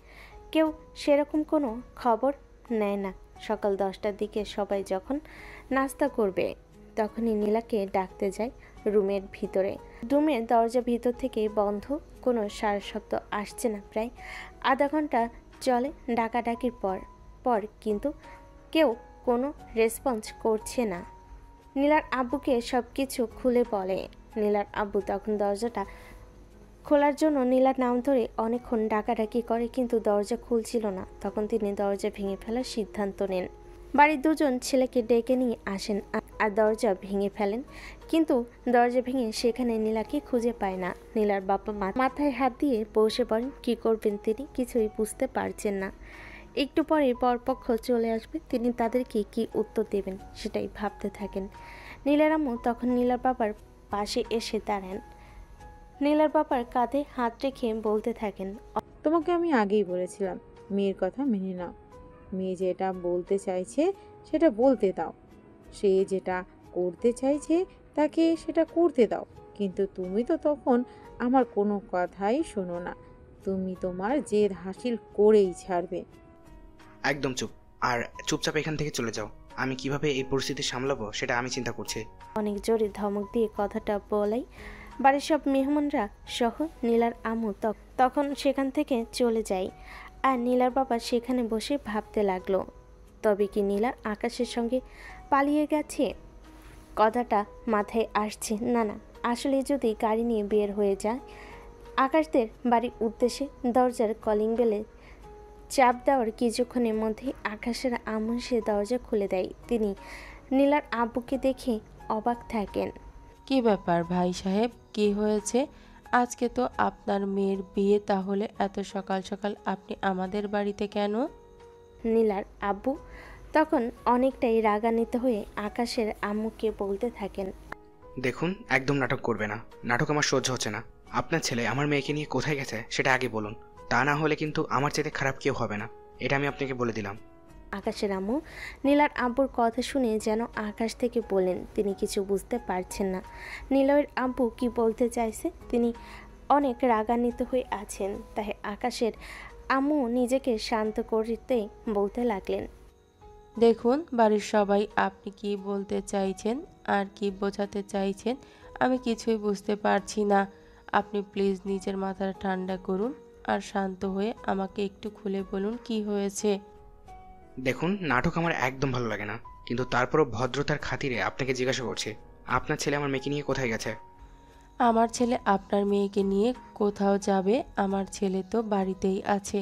কেউ সেরকম কোনো খবর নেয় না। সকাল 10টার দিকে সবাই যখন নাস্তা করবে তখনই নীলাকে ডাকতে যায় রুমের ভিতরে। রুমের দরজা ভিতর থেকে বন্ধ, কোনো সারা শব্দ আসছে না। প্রায় আধা ঘন্টা চলে ডাকাডাকির পর কিন্তু কেউ কোনো রেসপন্স করছে না। নীলার আব্বুকে সব কিছু খুলে বলে। নীলার আব্বু তখন দরজাটা খোলার জন্য নীলার নাম ধরে অনেকক্ষণ ডাকাডাকি করে, কিন্তু দরজা খুলছিল না। তখন তিনি দরজা ভেঙে ফেলার সিদ্ধান্ত নেন। বাড়ির দুজন ছেলেকে ডেকে নিয়ে আসেন আর দরজা ভেঙে ফেলেন, কিন্তু দরজা ভেঙে সেখানে নীলাকে খুঁজে পায় না। নীলার বাবা মাথায় হাত দিয়ে বসে পড়েন। কী করবেন তিনি কিছুই বুঝতে পারছেন না। একটু পরে পরপক্ষ চলে আসবে, তিনি তাদেরকে কি উত্তর দেবেন সেটাই ভাবতে থাকেন। নীলার আম্মু তখন নীলার বাবার পাশে এসে দাঁড়ান। নীলার বাবার কাঁধে হাত রেখে বলতে থাকেন, তোমাকে আমি আগেই বলেছিলাম, মেয়ের কথা মেনে নাও। মেয়ে যেটা বলতে চাইছে সেটা বলতে দাও, সে যেটা করতে চাইছে তাকে সেটা করতে দাও। কিন্তু তুমি তো তখন আমার কোনো কথাই শোনো না, তুমি তোমার জেদ হাসিল করেই ছাড়বে। একদম চুপ, আর চুপচাপ এখান থেকে চলে যাও। আমি কিভাবে এই পরিস্থিতি সামলাবো সেটা আমি চিন্তা করছি। অনেক জোরে ধমক দিয়ে কথাটা বলাই বাড়ির সব মেহমানরা সহ নীলার আম্মু তখন সেখান থেকে চলে যায়। আর নীলার বাবা সেখানে বসে ভাবতে লাগলো, তবে কি নীলা আকাশের সঙ্গে পালিয়ে গেছে? কথাটা মাথায় আসছে না। আসলে যদি গাড়ি নিয়ে বের হয়ে যায় আকাশদের বাড়ির উদ্দেশ্যে, দরজার কলিং বেলে চাপ দেওয়ার কিছুক্ষণের মধ্যেই আকাশের আম্মু সে দরজা খুলে দেয়। তিনি নীলার আব্বুকে দেখে অবাক থাকেন। কি ব্যাপার ভাই সাহেব, কি হয়েছে? আজকে তো আপনার মেয়ের বিয়ে, তাহলে এত সকাল সকাল আপনি আমাদের বাড়িতে কেন? নীলার আব্বু তখন অনেকটাই রাগান্বিত হয়ে আকাশের আম্মুকে বলতে থাকেন। দেখুন, একদম নাটক করবে না। নাটক আমার সহ্য হচ্ছে না। আপনার ছেলে আমার মেয়েকে নিয়ে কোথায় গেছে সেটা আগে বলুন। তা না হলে কিন্তু আমার চাইতে খারাপ কেউ হবে না, এটা আমি আপনাকে বলে দিলাম। আকাশের আম্মু নীলার আব্বুর কথা শুনে যেন আকাশ থেকে বলেন তিনি কিছু বুঝতে পারছেন না। নীলয়ের আব্বু কি বলতে চাইছে তিনি অনেক রাগান্বিত হয়ে আছেন। তাই আকাশের আম্মু নিজেকে শান্ত করতে বলতে লাগলেন। দেখুন বাড়ির সবাই, আপনি কি বলতে চাইছেন আর কি বোঝাতে চাইছেন আমি কিছুই বুঝতে পারছি না। আপনি প্লিজ নিজের মাথাটা ঠান্ডা করুন আর শান্ত হয়ে আমাকে একটু খুলে বলুন কি হয়েছে। দেখুন, নাটক আমার একদম ভালো লাগে না, কিন্তু তারপরও ভদ্রতার খাতিরে আপনাকে জিজ্ঞাসা করছি, আপনার ছেলে আমার মেয়েকে নিয়ে কোথায় গেছে? আমার ছেলে আপনার মেয়েকে নিয়ে কোথাও যাবে? আমার ছেলে তো বাড়িতেই আছে।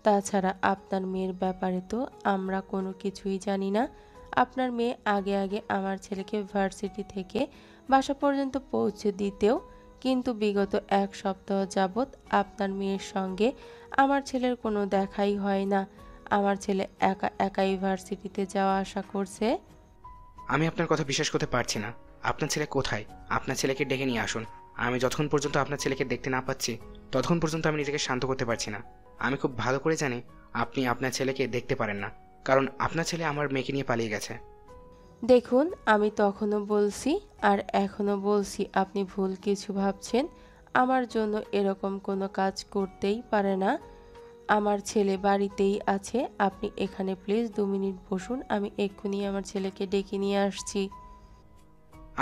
তাছাড়া আপনার মেয়ের ব্যাপারে তো আমরা কোনো কিছুই জানি না। আপনার মেয়ে আগে আগে আমার ছেলেকে ভার্সিটি থেকে বাসা পর্যন্ত পৌঁছে দিতেও, কিন্তু বিগত 1 সপ্তাহ যাবৎ আপনার মেয়ের সঙ্গে আমার ছেলের কোনো দেখাই হয় না। আমার ছেলে একা একাই ভার্সিটিতে যাওয়া আসা করছে। আমি আপনার কথা বিশ্বাস করতে পারছি না। আপনার ছেলে কোথায়? আপনার ছেলেকে ডেকে নিয়ে আসুন। আমি যতক্ষণ পর্যন্ত আপনার ছেলেকে দেখতে না পাচ্ছি ততক্ষণ পর্যন্ত আমি নিজেকে শান্ত করতে পারছি না। আমি খুব ভালো করে জানি আপনি আপনার ছেলেকে দেখতে পারেন না, কারণ আপনার ছেলে আমার মেয়েকে নিয়ে পালিয়ে গেছে। দেখুন, আমি তখনও বলছি আর এখনও বলছি আপনি ভুল কিছু ভাবছেন। আমার জন্য এরকম কোনো কাজ করতেই পারে না। আমার ছেলে বাড়িতেই আছে। আপনি এখানে প্লিজ 2 মিনিট বসুন, আমি এক্ষুনি আমার ছেলেকে ডেকে নিয়ে আসছি।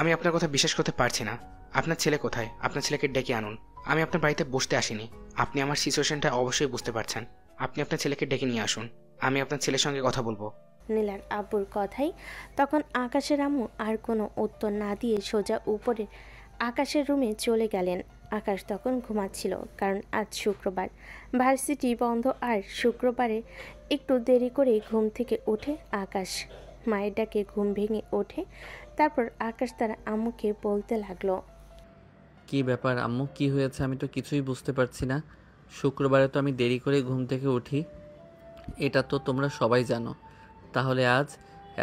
আমি আপনার কথা বিশ্বাস করতে পারছি না। আপনার ছেলে কোথায়? আপনার ছেলেকে ডেকে আনুন। আমি আপনার বাড়িতে বসতে আসিনি। আপনি আমার সিচুয়েশনটা অবশ্যই বুঝতে পারছেন। আপনি আপনার ছেলেকে ডেকে নিয়ে আসুন, আমি আপনার ছেলের সঙ্গে কথা বলবো। নীলার আব্বুর কথাই তখন আকাশের আম্মু আর কোনো উত্তর না দিয়ে সোজা উপরে আকাশের রুমে চলে গেলেন। আকাশ তখন ঘুমাচ্ছিল, কারণ আজ শুক্রবার, ভার্সিটি বন্ধ। আর শুক্রবারে একটু দেরি করে ঘুম থেকে উঠে আকাশ মায়ের ডাকে ঘুম ভেঙে ওঠে। তারপর আকাশ তার আম্মুকে বলতে লাগলো। কি ব্যাপার আম্মু, কি হয়েছে? আমি তো কিছুই বুঝতে পারছি না। শুক্রবারে তো আমি দেরি করে ঘুম থেকে উঠি, এটা তো তোমরা সবাই জানো। তাহলে আজ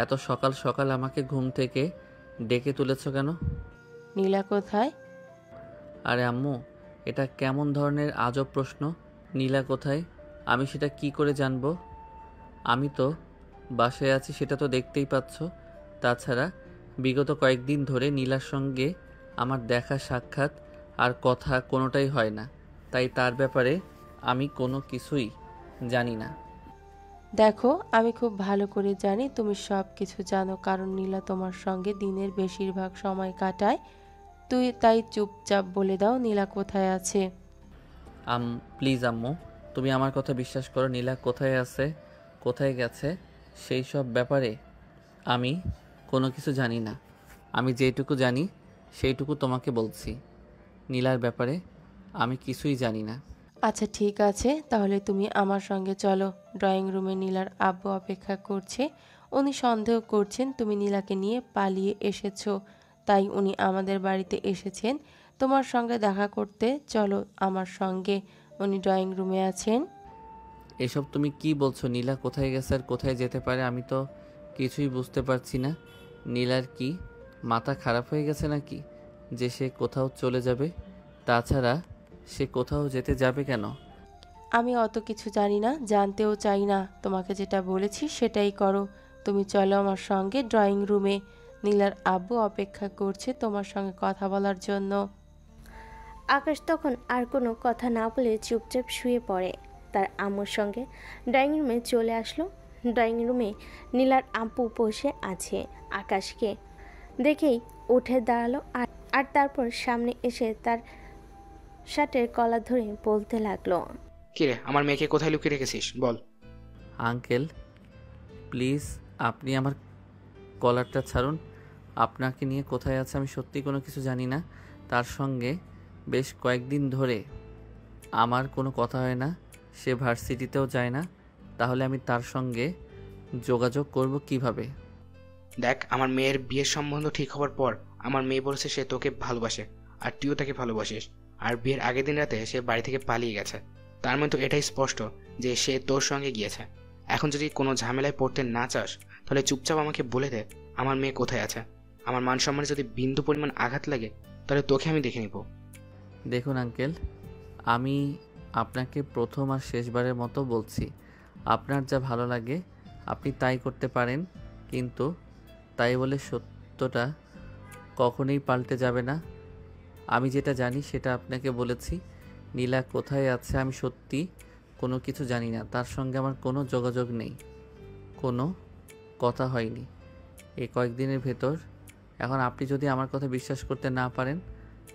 এত সকাল সকাল আমাকে ঘুম থেকে ডেকে তুলেছ কেন? নীলা কোথায়? আরে আম্মু, এটা কেমন ধরনের আজব প্রশ্ন? নীলা কোথায়? আমি সেটা কি করে জানবো? আমি তো বাসায় আছি, সেটা তো দেখতেই পাচ্ছ। তাছাড়া বিগত কয়েকদিন ধরে নীলার সঙ্গে আমার দেখা সাক্ষাৎ আর কথা কোনোটাই হয় না, তাই তার ব্যাপারে আমি কোনো কিছুই জানি না। দেখো, আমি খুব ভালো করে জানি তুমি সব কিছু জানো, কারণ নীলা তোমার সঙ্গে দিনের বেশিরভাগ সময় কাটায়। তাই চুপচাপ বলে দাও নীলা কোথায় আছে। প্লিজ আম্মু, তুমি আমার কথা বিশ্বাস করো। নীলা কোথায় আছে, কোথায় গেছে, সেই সব ব্যাপারে আমি কোনো কিছু জানি না। আমি যেটুকু জানি সেইটুকু তোমাকে বলছি। নীলার ব্যাপারে আমি কিছুই জানি না। আচ্ছা ঠিক আছে, তাহলে তুমি আমার সঙ্গে চলো। ড্রয়িং রুমে নীলার আব্বু অপেক্ষা করছে। উনি সন্দেহ করছেন তুমি নীলাকে নিয়ে পালিয়ে এসেছো, তাই উনি আমাদের বাড়িতে এসেছেন তোমার সঙ্গে দেখা করতে। চলো আমার সঙ্গে, উনি ড্রয়িং রুমে আছেন। এসব তুমি কি বলছো? নীলা কোথায় গেছে আর কোথায় যেতে পারে? আমি তো কিছুই বুঝতে পারছি না। নীলার কি মাথা খারাপ হয়ে গেছে নাকি যে সে কোথাও চলে যাবে? তাছাড়া সে কোথাও যেতে যাবে কেন? আমি অত কিছু জানি না, জানতেও চাই না। তোমাকে যেটা বলেছি সেটাই করো। তুমি চলো আমার সঙ্গে ড্রয়িং রুমে। নীলার আব্বু অপেক্ষা করছে তোমার সঙ্গে কথা বলার জন্য। আকাশ তখন আর কোনো কথা না বলে চুপচাপ শুয়ে পড়ে। তার আম্মুর সঙ্গে ড্রয়িং রুমে চলে আসলো। ড্রয়িং রুমে নীলার আব্বু বসে আছে। আকাশকে দেখেই উঠে দাঁড়ালো আর তারপর সামনে এসে তার শার্টের কলার ধরে বলতে লাগলো। কিরে, আমার মেয়েকে কোথায় লুকিয়ে রেখেছিস বল। আঙ্কেল প্লিজ আপনি আমার কলারটা ছাড়ুন। আপনাকে নিয়ে কোথায় আছে আমি সত্যি কোনো কিছু জানি না। তার সঙ্গে বেশ কয়েকদিন ধরে আমার কোনো কথা হয় না। সে ভার্সিটিতেও যায় না, তাহলে আমি তার সঙ্গে যোগাযোগ করব কিভাবে? দেখ, আমার মেয়ের বিয়ের সম্বন্ধ ঠিক হওয়ার পর আমার মেয়ে বলেছে সে তোকে ভালোবাসে, আর তুইও তাকে ভালোবাসিস। আর বিয়ের আগের দিন রাতে সে বাড়ি থেকে পালিয়ে গেছে। তার মানে তো এটাই স্পষ্ট যে সে তোর সঙ্গে গিয়েছে। এখন যদি কোনো ঝামেলায় পড়তে না চাস তাহলে চুপচাপ আমাকে বলে দে আমার মেয়ে কোথায় আছে। আমার মান সম্মানে যদি বিন্দু পরিমাণ আঘাত লাগে তাহলে তোকে আমি দেখে নিব। দেখুন আঙ্কেল, আমি আপনাকে প্রথম আর শেষবারের মতো বলছি, আপনার যা ভালো লাগে আপনি তাই করতে পারেন, কিন্তু তাই বলে সত্যটা কখনোই পাল্টে যাবে না। আমি যেটা জানি সেটা আপনাকে বলেছি। নীলা কোথায় আছে আমি সত্যি কোনো কিছু জানি না। তার সঙ্গে আমার কোনো যোগাযোগ নেই, কোনো কথা হয়নি এই কয়েকদিনের ভেতর। এখন আপনি যদি আমার কথা বিশ্বাস করতে না পারেন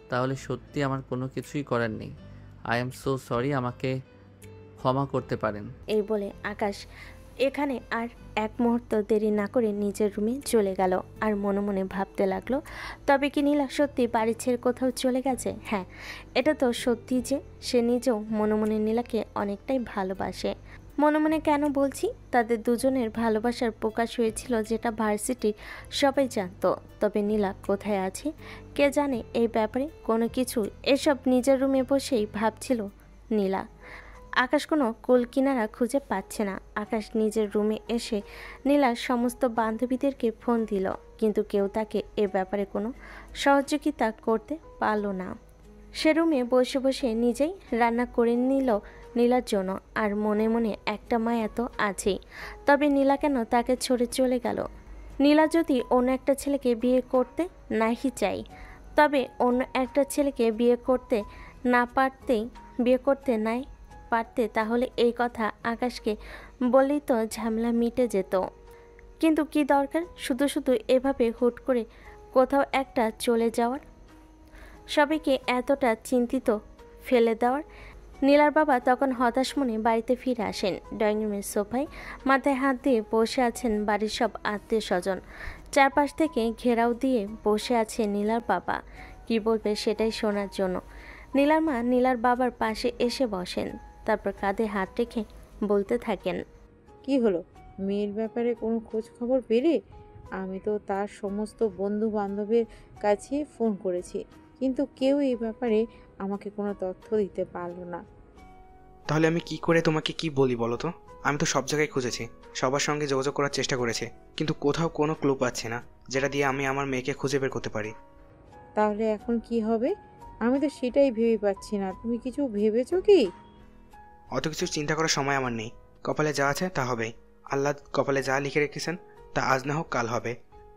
তাহলে সত্যি আমার কোনো কিছুই করার নেই। আই এম সো সরি, আমাকে ক্ষমা করতে পারেন। এই বলে আকাশ এখানে আর এক মুহূর্ত দেরি না করে নিজের রুমে চলে গেল। আর মনে মনে ভাবতে লাগলো, তবে কি নীলা সত্যি বাড়ি ছেড়ে কোথাও চলে গেছে? হ্যাঁ, এটা তো সত্যি যে সে নিজেও মনে মনে নীলাকে অনেকটাই ভালোবাসে। মনে মনে কেন বলছি, তাদের দুজনের ভালোবাসার প্রকাশ হয়েছিল যেটা ভার্সিটির সবাই জানতো। তবে নীলা কোথায় আছে কে জানে এই ব্যাপারে কোনো কিছু। এসব নিজের রুমে বসেই ভাবছিল নীলা। আকাশ কোনো কুল কিনারা খুঁজে পাচ্ছে না। আকাশ নিজের রুমে এসে নীলার সমস্ত বান্ধবীদেরকে ফোন দিল, কিন্তু কেউ তাকে এ ব্যাপারে কোনো সহযোগিতা করতে পারল না। সে রুমে বসে বসে নিজেই রান্না করে নিল নীলার জন্য। আর মনে মনে একটা মায়া তো আছেই, তবে নীলা কেন তাকে ছেড়ে চলে গেল? নীলা যদি অন্য একটা ছেলেকে বিয়ে করতে নাহি চাই, তবে অন্য একটা ছেলেকে বিয়ে করতে নাই পারতে, তাহলে এই কথা আকাশকে বলেই তো ঝামেলা মিটে যেত। কিন্তু কি দরকার শুধু শুধু এভাবে হুট করে কোথাও একটা চলে যাওয়ার, সবাইকে এতটা চিন্তিত ফেলে দেওয়ার। নীলার বাবা তখন হতাশ মনে বাড়িতে ফিরে আসেন। ড্রয়িং রুমের সোফায় মাথায় হাত দিয়ে বসে আছেন বাড়ির সব আত্মীয় স্বজন। চারপাশ থেকে ঘেরাও দিয়ে বসে আছে নীলার বাবা। কি বলবে সেটাই শোনার জন্য নীলার মা নীলার বাবার পাশে এসে বসেন, তারপর কাঁধে হাত রেখে বলতে থাকেন, কি হলো, মেয়ের ব্যাপারে কোনো খোঁজ খবর পেলে? আমি তো তার সমস্ত বন্ধু বান্ধবের কাছে ফোন করেছি, কিন্তু কেউ এই ব্যাপারে আমাকে কোনো তথ্য দিতে পারলো না। তাহলে আমি কি করে তোমাকে কি বলি বলো তো? আমি তো সব জায়গায় খুঁজেছি, সবার সঙ্গে যোগাযোগ করার চেষ্টা করেছি, কিন্তু কোথাও কোনো ক্লু পাচ্ছি না যেটা দিয়ে আমি আমার মেয়েকে খুঁজে বের করতে পারি। তাহলে এখন কি হবে? আমি তো সেটাই ভেবে পাচ্ছি না। তুমি কিছু ভেবেছো কি? অত কিছু চিন্তা করার সময় আমার নেই। কপালে যা আছে তা হবেই। আল্লাহ কপালে যা লিখে রেখেছেন তা আজ না হোক কাল হবে,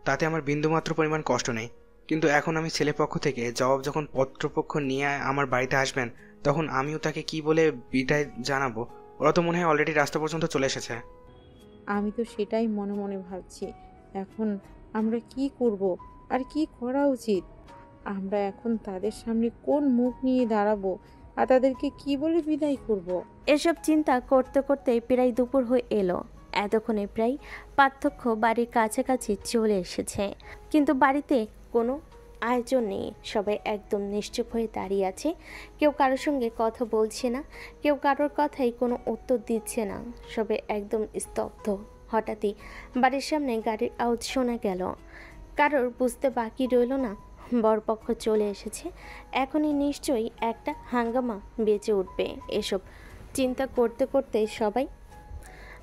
তাতে আমার বিন্দুমাত্র পরিমাণ কষ্ট নেই। কিন্তু এখন আমি ছেলেপক্ষ থেকে জবাব যখন পত্রপক্ষ নিয়ে আমার বাড়িতে আসবেন, তখন আমিও তাকে কি বলে বিদায় জানাবো? ওরা তো মনে হয় অলরেডি রাস্তা পর্যন্ত চলে এসেছে। আমি তো সেটাই মনে মনে ভাবছি। এখন আমরা কি করব আর কি করা উচিত? আমরা এখন তাদের সামনে কোন মুখ নিয়ে দাঁড়াবো আর তাদেরকে কি বলে বিদায় করব? এসব চিন্তা করতে করতে প্রায় দুপুর হয়ে এলো। এতক্ষণে প্রায় পার্থক্য বাড়ির কাছাকাছি চলে এসেছে, কিন্তু বাড়িতে কোনো আয়োজন নেই। সবাই একদম নিশ্চুপ হয়ে দাঁড়িয়ে আছে। কেউ কারোর সঙ্গে কথা বলছে না, কেউ কারোর কথাই কোনো উত্তর দিচ্ছে না। সবাই একদম স্তব্ধ। হঠাৎই বাড়ির সামনে গাড়ির আওয়াজ শোনা গেল। কারোর বুঝতে বাকি রইল না বরপক্ষ চলে এসেছে। এখনই নিশ্চয়ই একটা হাঙ্গামা বেঁচে উঠবে। এসব চিন্তা করতে করতে সবাই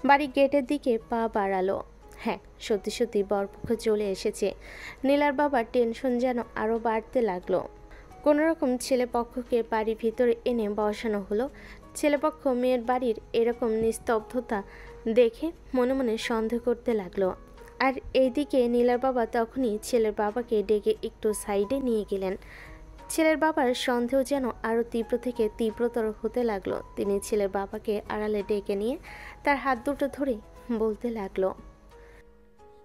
বাড়ির গেটের দিকে পা বাড়ালো। হ্যাঁ, সত্যি সত্যি বরপক্ষ চলে এসেছে। নীলার বাবার টেনশন যেন আরও বাড়তে লাগলো। কোনোরকম ছেলেপক্ষকে বাড়ির ভিতরে এনে বসানো হলো। ছেলেপক্ষ মেয়ের বাড়ির এরকম নিস্তব্ধতা দেখে মনে মনে সন্দেহ করতে লাগলো। আর এইদিকে নীলার বাবা তখনই ছেলের বাবাকে ডেকে একটু সাইডে নিয়ে গেলেন। ছেলের বাবার সন্দেহ যেন আরও তীব্র থেকে তীব্রতর হতে লাগলো। তিনি ছেলের বাবাকে আড়ালে ডেকে নিয়ে তার হাত দুটো ধরে বলতে লাগলো,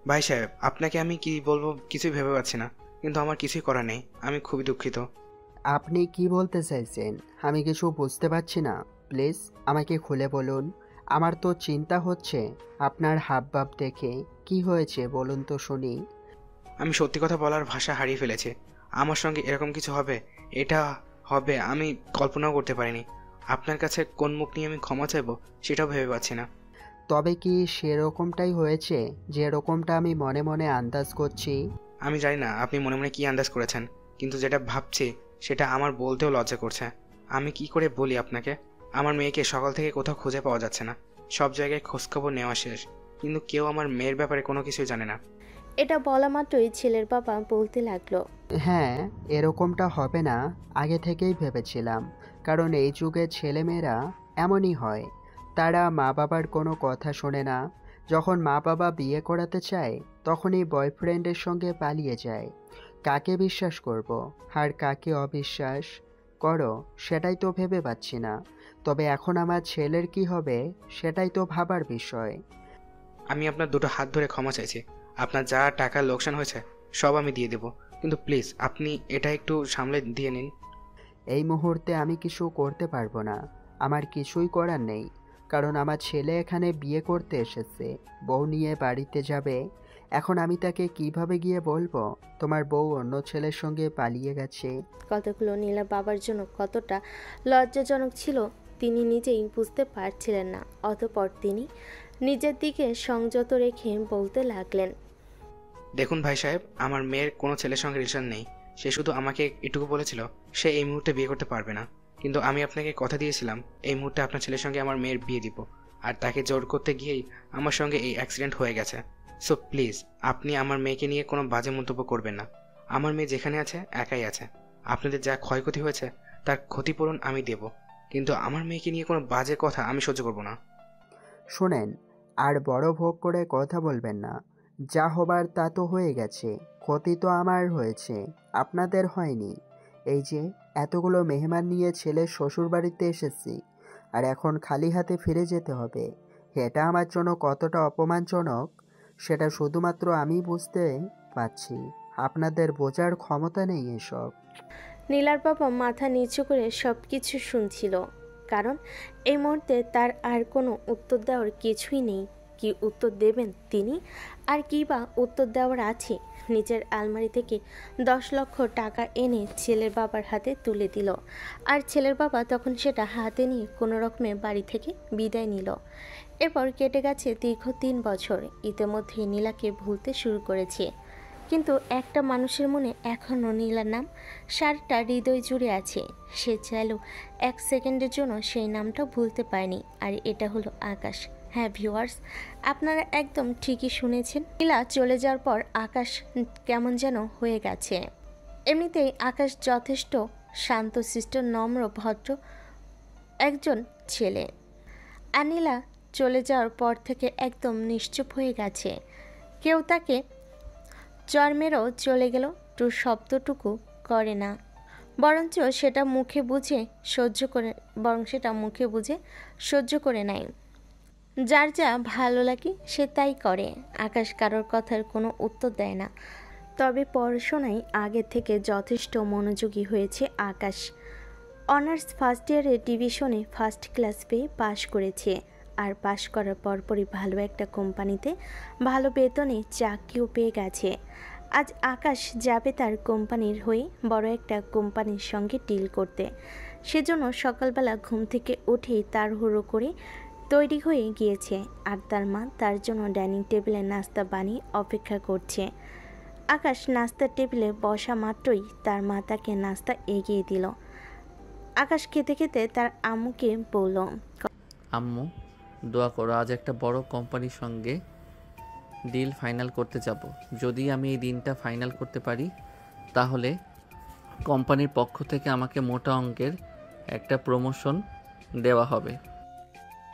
ভাই সাহেব, আপনাকে আমি কি বলবো কিছুই ভেবে পাচ্ছি না, কিন্তু আমার কিছুই করার নেই। আমি খুবই দুঃখিত। আপনি কি বলতে চাইছেন? আমি কিছু বুঝতে পারছি না। প্লিজ আমাকে খুলে বলুন। আমার তো চিন্তা হচ্ছে আপনার হাবভাব দেখে। কি হয়েছে বলুন তো শুনি। আমি সত্যি কথা বলার ভাষা হারিয়ে ফেলেছি। আমার সঙ্গে এরকম কিছু হবে, এটা হবে আমি কল্পনাও করতে পারিনি। আপনার কাছে কোন মুখ নিয়ে আমি ক্ষমা চাইবো সেটাও ভেবে পাচ্ছি না। তবে কি সেরকমটাই হয়েছে যেরকমটা আমি মনে মনে আন্দাজ করছি? আমি জানি না আপনি মনে মনে কি আন্দাজ করেছেন, কিন্তু যেটা ভাবছি সেটা আমার বলতেও লজ্জা করছে। আমি কি করে বলি আপনাকে? আমার মেয়েকে সকাল থেকে কোথাও খুঁজে পাওয়া যাচ্ছে না। সব জায়গায় খোঁজখবর নেওয়া শেষ, কিন্তু কেউ আমার মেয়ের ব্যাপারে কোনো কিছুই জানে না। এটা বলা মাত্রই ছেলের বাবা বলতে লাগলো, হ্যাঁ, এরকমটা হবে না আগে থেকেই ভেবেছিলাম। কারণ এই যুগের ছেলেমেয়েরা এমনই হয়, তারা মা বাবার কোনো কথা শোনে না। যখন মা বাবা বিয়ে করাতে চায় তখনই বয়ফ্রেন্ডের সঙ্গে পালিয়ে যায়। কাকে বিশ্বাস করব আর কাকে অবিশ্বাস করো সেটাই তো ভেবে পাচ্ছি না। তবে এখন আমার ছেলের কি হবে সেটাই তো ভাবার বিষয়। আমি আপনার দুটো হাত ধরে ক্ষমা চাইছি। আপনার যা টাকা লোকসান হয়েছে সব আমি দিয়ে দেবো, কিন্তু প্লিজ আপনি এটা একটু সামলে দিয়ে নিন। এই মুহূর্তে আমি কিছু করতে পারবো না, আমার কিছুই করার নেই। কারণ আমার ছেলে এখানে বিয়ে করতে এসেছে, বউ নিয়ে বাড়িতে যাবে। এখন আমি তাকে কিভাবে গিয়ে বলবো তোমার বউ অন্য ছেলের সঙ্গে পালিয়ে গেছে? কথাগুলো নীলার বাবার জন্য কতটা লজ্জাজনক ছিল তিনি নিজেই বুঝতে পারছিলেন না। অতঃপর তিনি নিজের দিকে সংযত রেখে বলতে লাগলেন, দেখুন ভাই সাহেব, আমার মেয়ের কোনো ছেলের সঙ্গে রিলেশন নেই। সে শুধু আমাকে এটুকু বলেছিল সে এই মুহূর্তে বিয়ে করতে পারবে না, কিন্তু আমি আপনাকে কথা দিয়েছিলাম এই মুহূর্তে আপনার ছেলের সঙ্গে আমার মেয়ের বিয়ে দিব। আর তাকে জোর করতে গিয়েই আমার সঙ্গে এই অ্যাক্সিডেন্ট হয়ে গেছে। সো প্লিজ আপনি আমার মেয়েকে নিয়ে কোনো বাজে মন্তব্য করবেন না। আমার মেয়ে যেখানে আছে একাই আছে। আপনাদের যা ক্ষয়ক্ষতি হয়েছে তার ক্ষতিপূরণ আমি দেব, কিন্তু আমার মেয়েকে নিয়ে কোনো বাজে কথা আমি সহ্য করব না। শোনেন, আর বড় ভোগ করে কথা বলবেন না। যা হবার তা তো হয়ে গেছে, ক্ষতি তো আমার হয়েছে, আপনাদের হয়নি। এই যে এতগুলো মেহমান নিয়ে ছেলের শ্বশুর বাড়িতে এসেছি, আর এখন খালি হাতে ফিরে যেতে হবে। এটা আমার জন্য কতটা অপমানজনক সেটা শুধুমাত্র আমি বুঝতে পারছি, আপনাদের বোঝার ক্ষমতা নেই এসব। নীলার বাবা মাথা নিচু করে সব কিছু শুনছিল, কারণ এই মুহূর্তে তার আর কোনো উত্তর দেওয়ার কিছুই নেই। কি উত্তর দেবেন তিনি? আর কি বা উত্তর দেওয়ার আছে? নিজের আলমারি থেকে 10 লক্ষ টাকা এনে ছেলের বাবার হাতে তুলে দিল, আর ছেলের বাবা তখন সেটা হাতে নিয়ে কোনো রকমে বাড়ি থেকে বিদায় নিল। এরপর কেটে গেছে দীর্ঘ 3 বছর। ইতিমধ্যে নীলাকে ভুলতে শুরু করেছে, কিন্তু একটা মানুষের মনে এখনও নীলার নাম সারাটা হৃদয় জুড়ে আছে। সে চাইলেও 1 সেকেন্ডের জন্য সেই নামটা ভুলতে পারেনি, আর এটা হলো আকাশ। হ্যাঁ ভিউয়ার্স, আপনারা একদম ঠিকই শুনেছেন। নীলা চলে যাওয়ার পর আকাশ কেমন যেন হয়ে গেছে। এমনিতেই আকাশ যথেষ্ট শান্তশিষ্ট, নম্র, ভদ্র একজন ছেলে। আর নীলা চলে যাওয়ার পর থেকে একদম নিশ্চুপ হয়ে গেছে। কেউ তাকে চর্মেরও চলে গেল টু শব্দটুকু করে না, বরঞ্চ সেটা মুখে বুঝে সহ্য করে নেয়। যার যা ভালো লাগে সে তাই করে। আকাশ কারোর কথার কোনো উত্তর দেয় না। তবে পড়াশোনায় আগে থেকে যথেষ্ট মনোযোগী হয়েছে আকাশ। অনার্স ফার্স্ট ইয়ারে ডিভিশনে ফার্স্ট ক্লাস পেয়ে পাশ করেছে, আর পাশ করার পরপরই ভালো একটা কোম্পানিতে ভালো বেতনে চাকরিও পেয়ে গেছে। আজ আকাশ যাবে তার কোম্পানির হয়ে বড় একটা কোম্পানির সঙ্গে ডিল করতে। সেজন্য সকালবেলা ঘুম থেকে উঠেই তাড়াহুড়ো করে তৈরি হয়ে গিয়েছে, আর তার মা তার জন্য ডাইনিং টেবিলে নাস্তা বানিয়ে অপেক্ষা করছে। আকাশ নাস্তার টেবিলে বসা মাত্রই তার মা তাকে নাস্তা এগিয়ে দিল। আকাশ খেতে খেতে তার আম্মুকে বলল, আম্মু দোয়া করো, আজ একটা বড় কোম্পানির সঙ্গে ডিল ফাইনাল করতে যাব। যদি আমি এই দিনটা ফাইনাল করতে পারি তাহলে কোম্পানির পক্ষ থেকে আমাকে মোটা অঙ্কের একটা প্রমোশন দেওয়া হবে।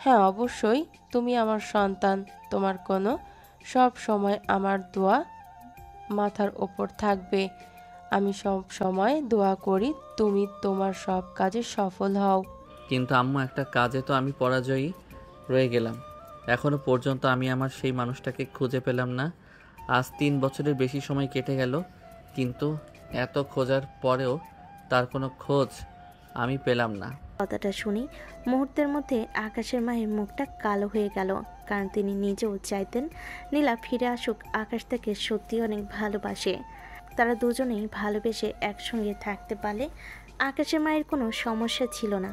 হ্যাঁ অবশ্যই, তুমি আমার সন্তান, তোমার কোনো সব সময় আমার দোয়া মাথার ওপর থাকবে। আমি সব সময় দোয়া করি তুমি তোমার সব কাজে সফল হও। কিন্তু আম্মু, একটা কাজে তো আমি পরাজয়ী রয়ে গেলাম। এখনো পর্যন্ত আমি আমার সেই মানুষটাকে খুঁজে পেলাম না। আজ 3 বছরের বেশি সময় কেটে গেল, কিন্তু এত খোঁজার পরেও তার কোনো খোঁজ আমি পেলাম না। কথাটা শুনে মুহূর্তের মধ্যে আকাশের মায়ের মুখটা কালো হয়ে গেল, কারণ তিনি নিজেও চাইতেন নীলা ফিরে আসুক। আকাশ তাকে সত্যি অনেক ভালোবাসে। তারা দুজনেই ভালোবেসে একসঙ্গে থাকতে পারলে আকাশের মায়ের কোনো সমস্যা ছিল না।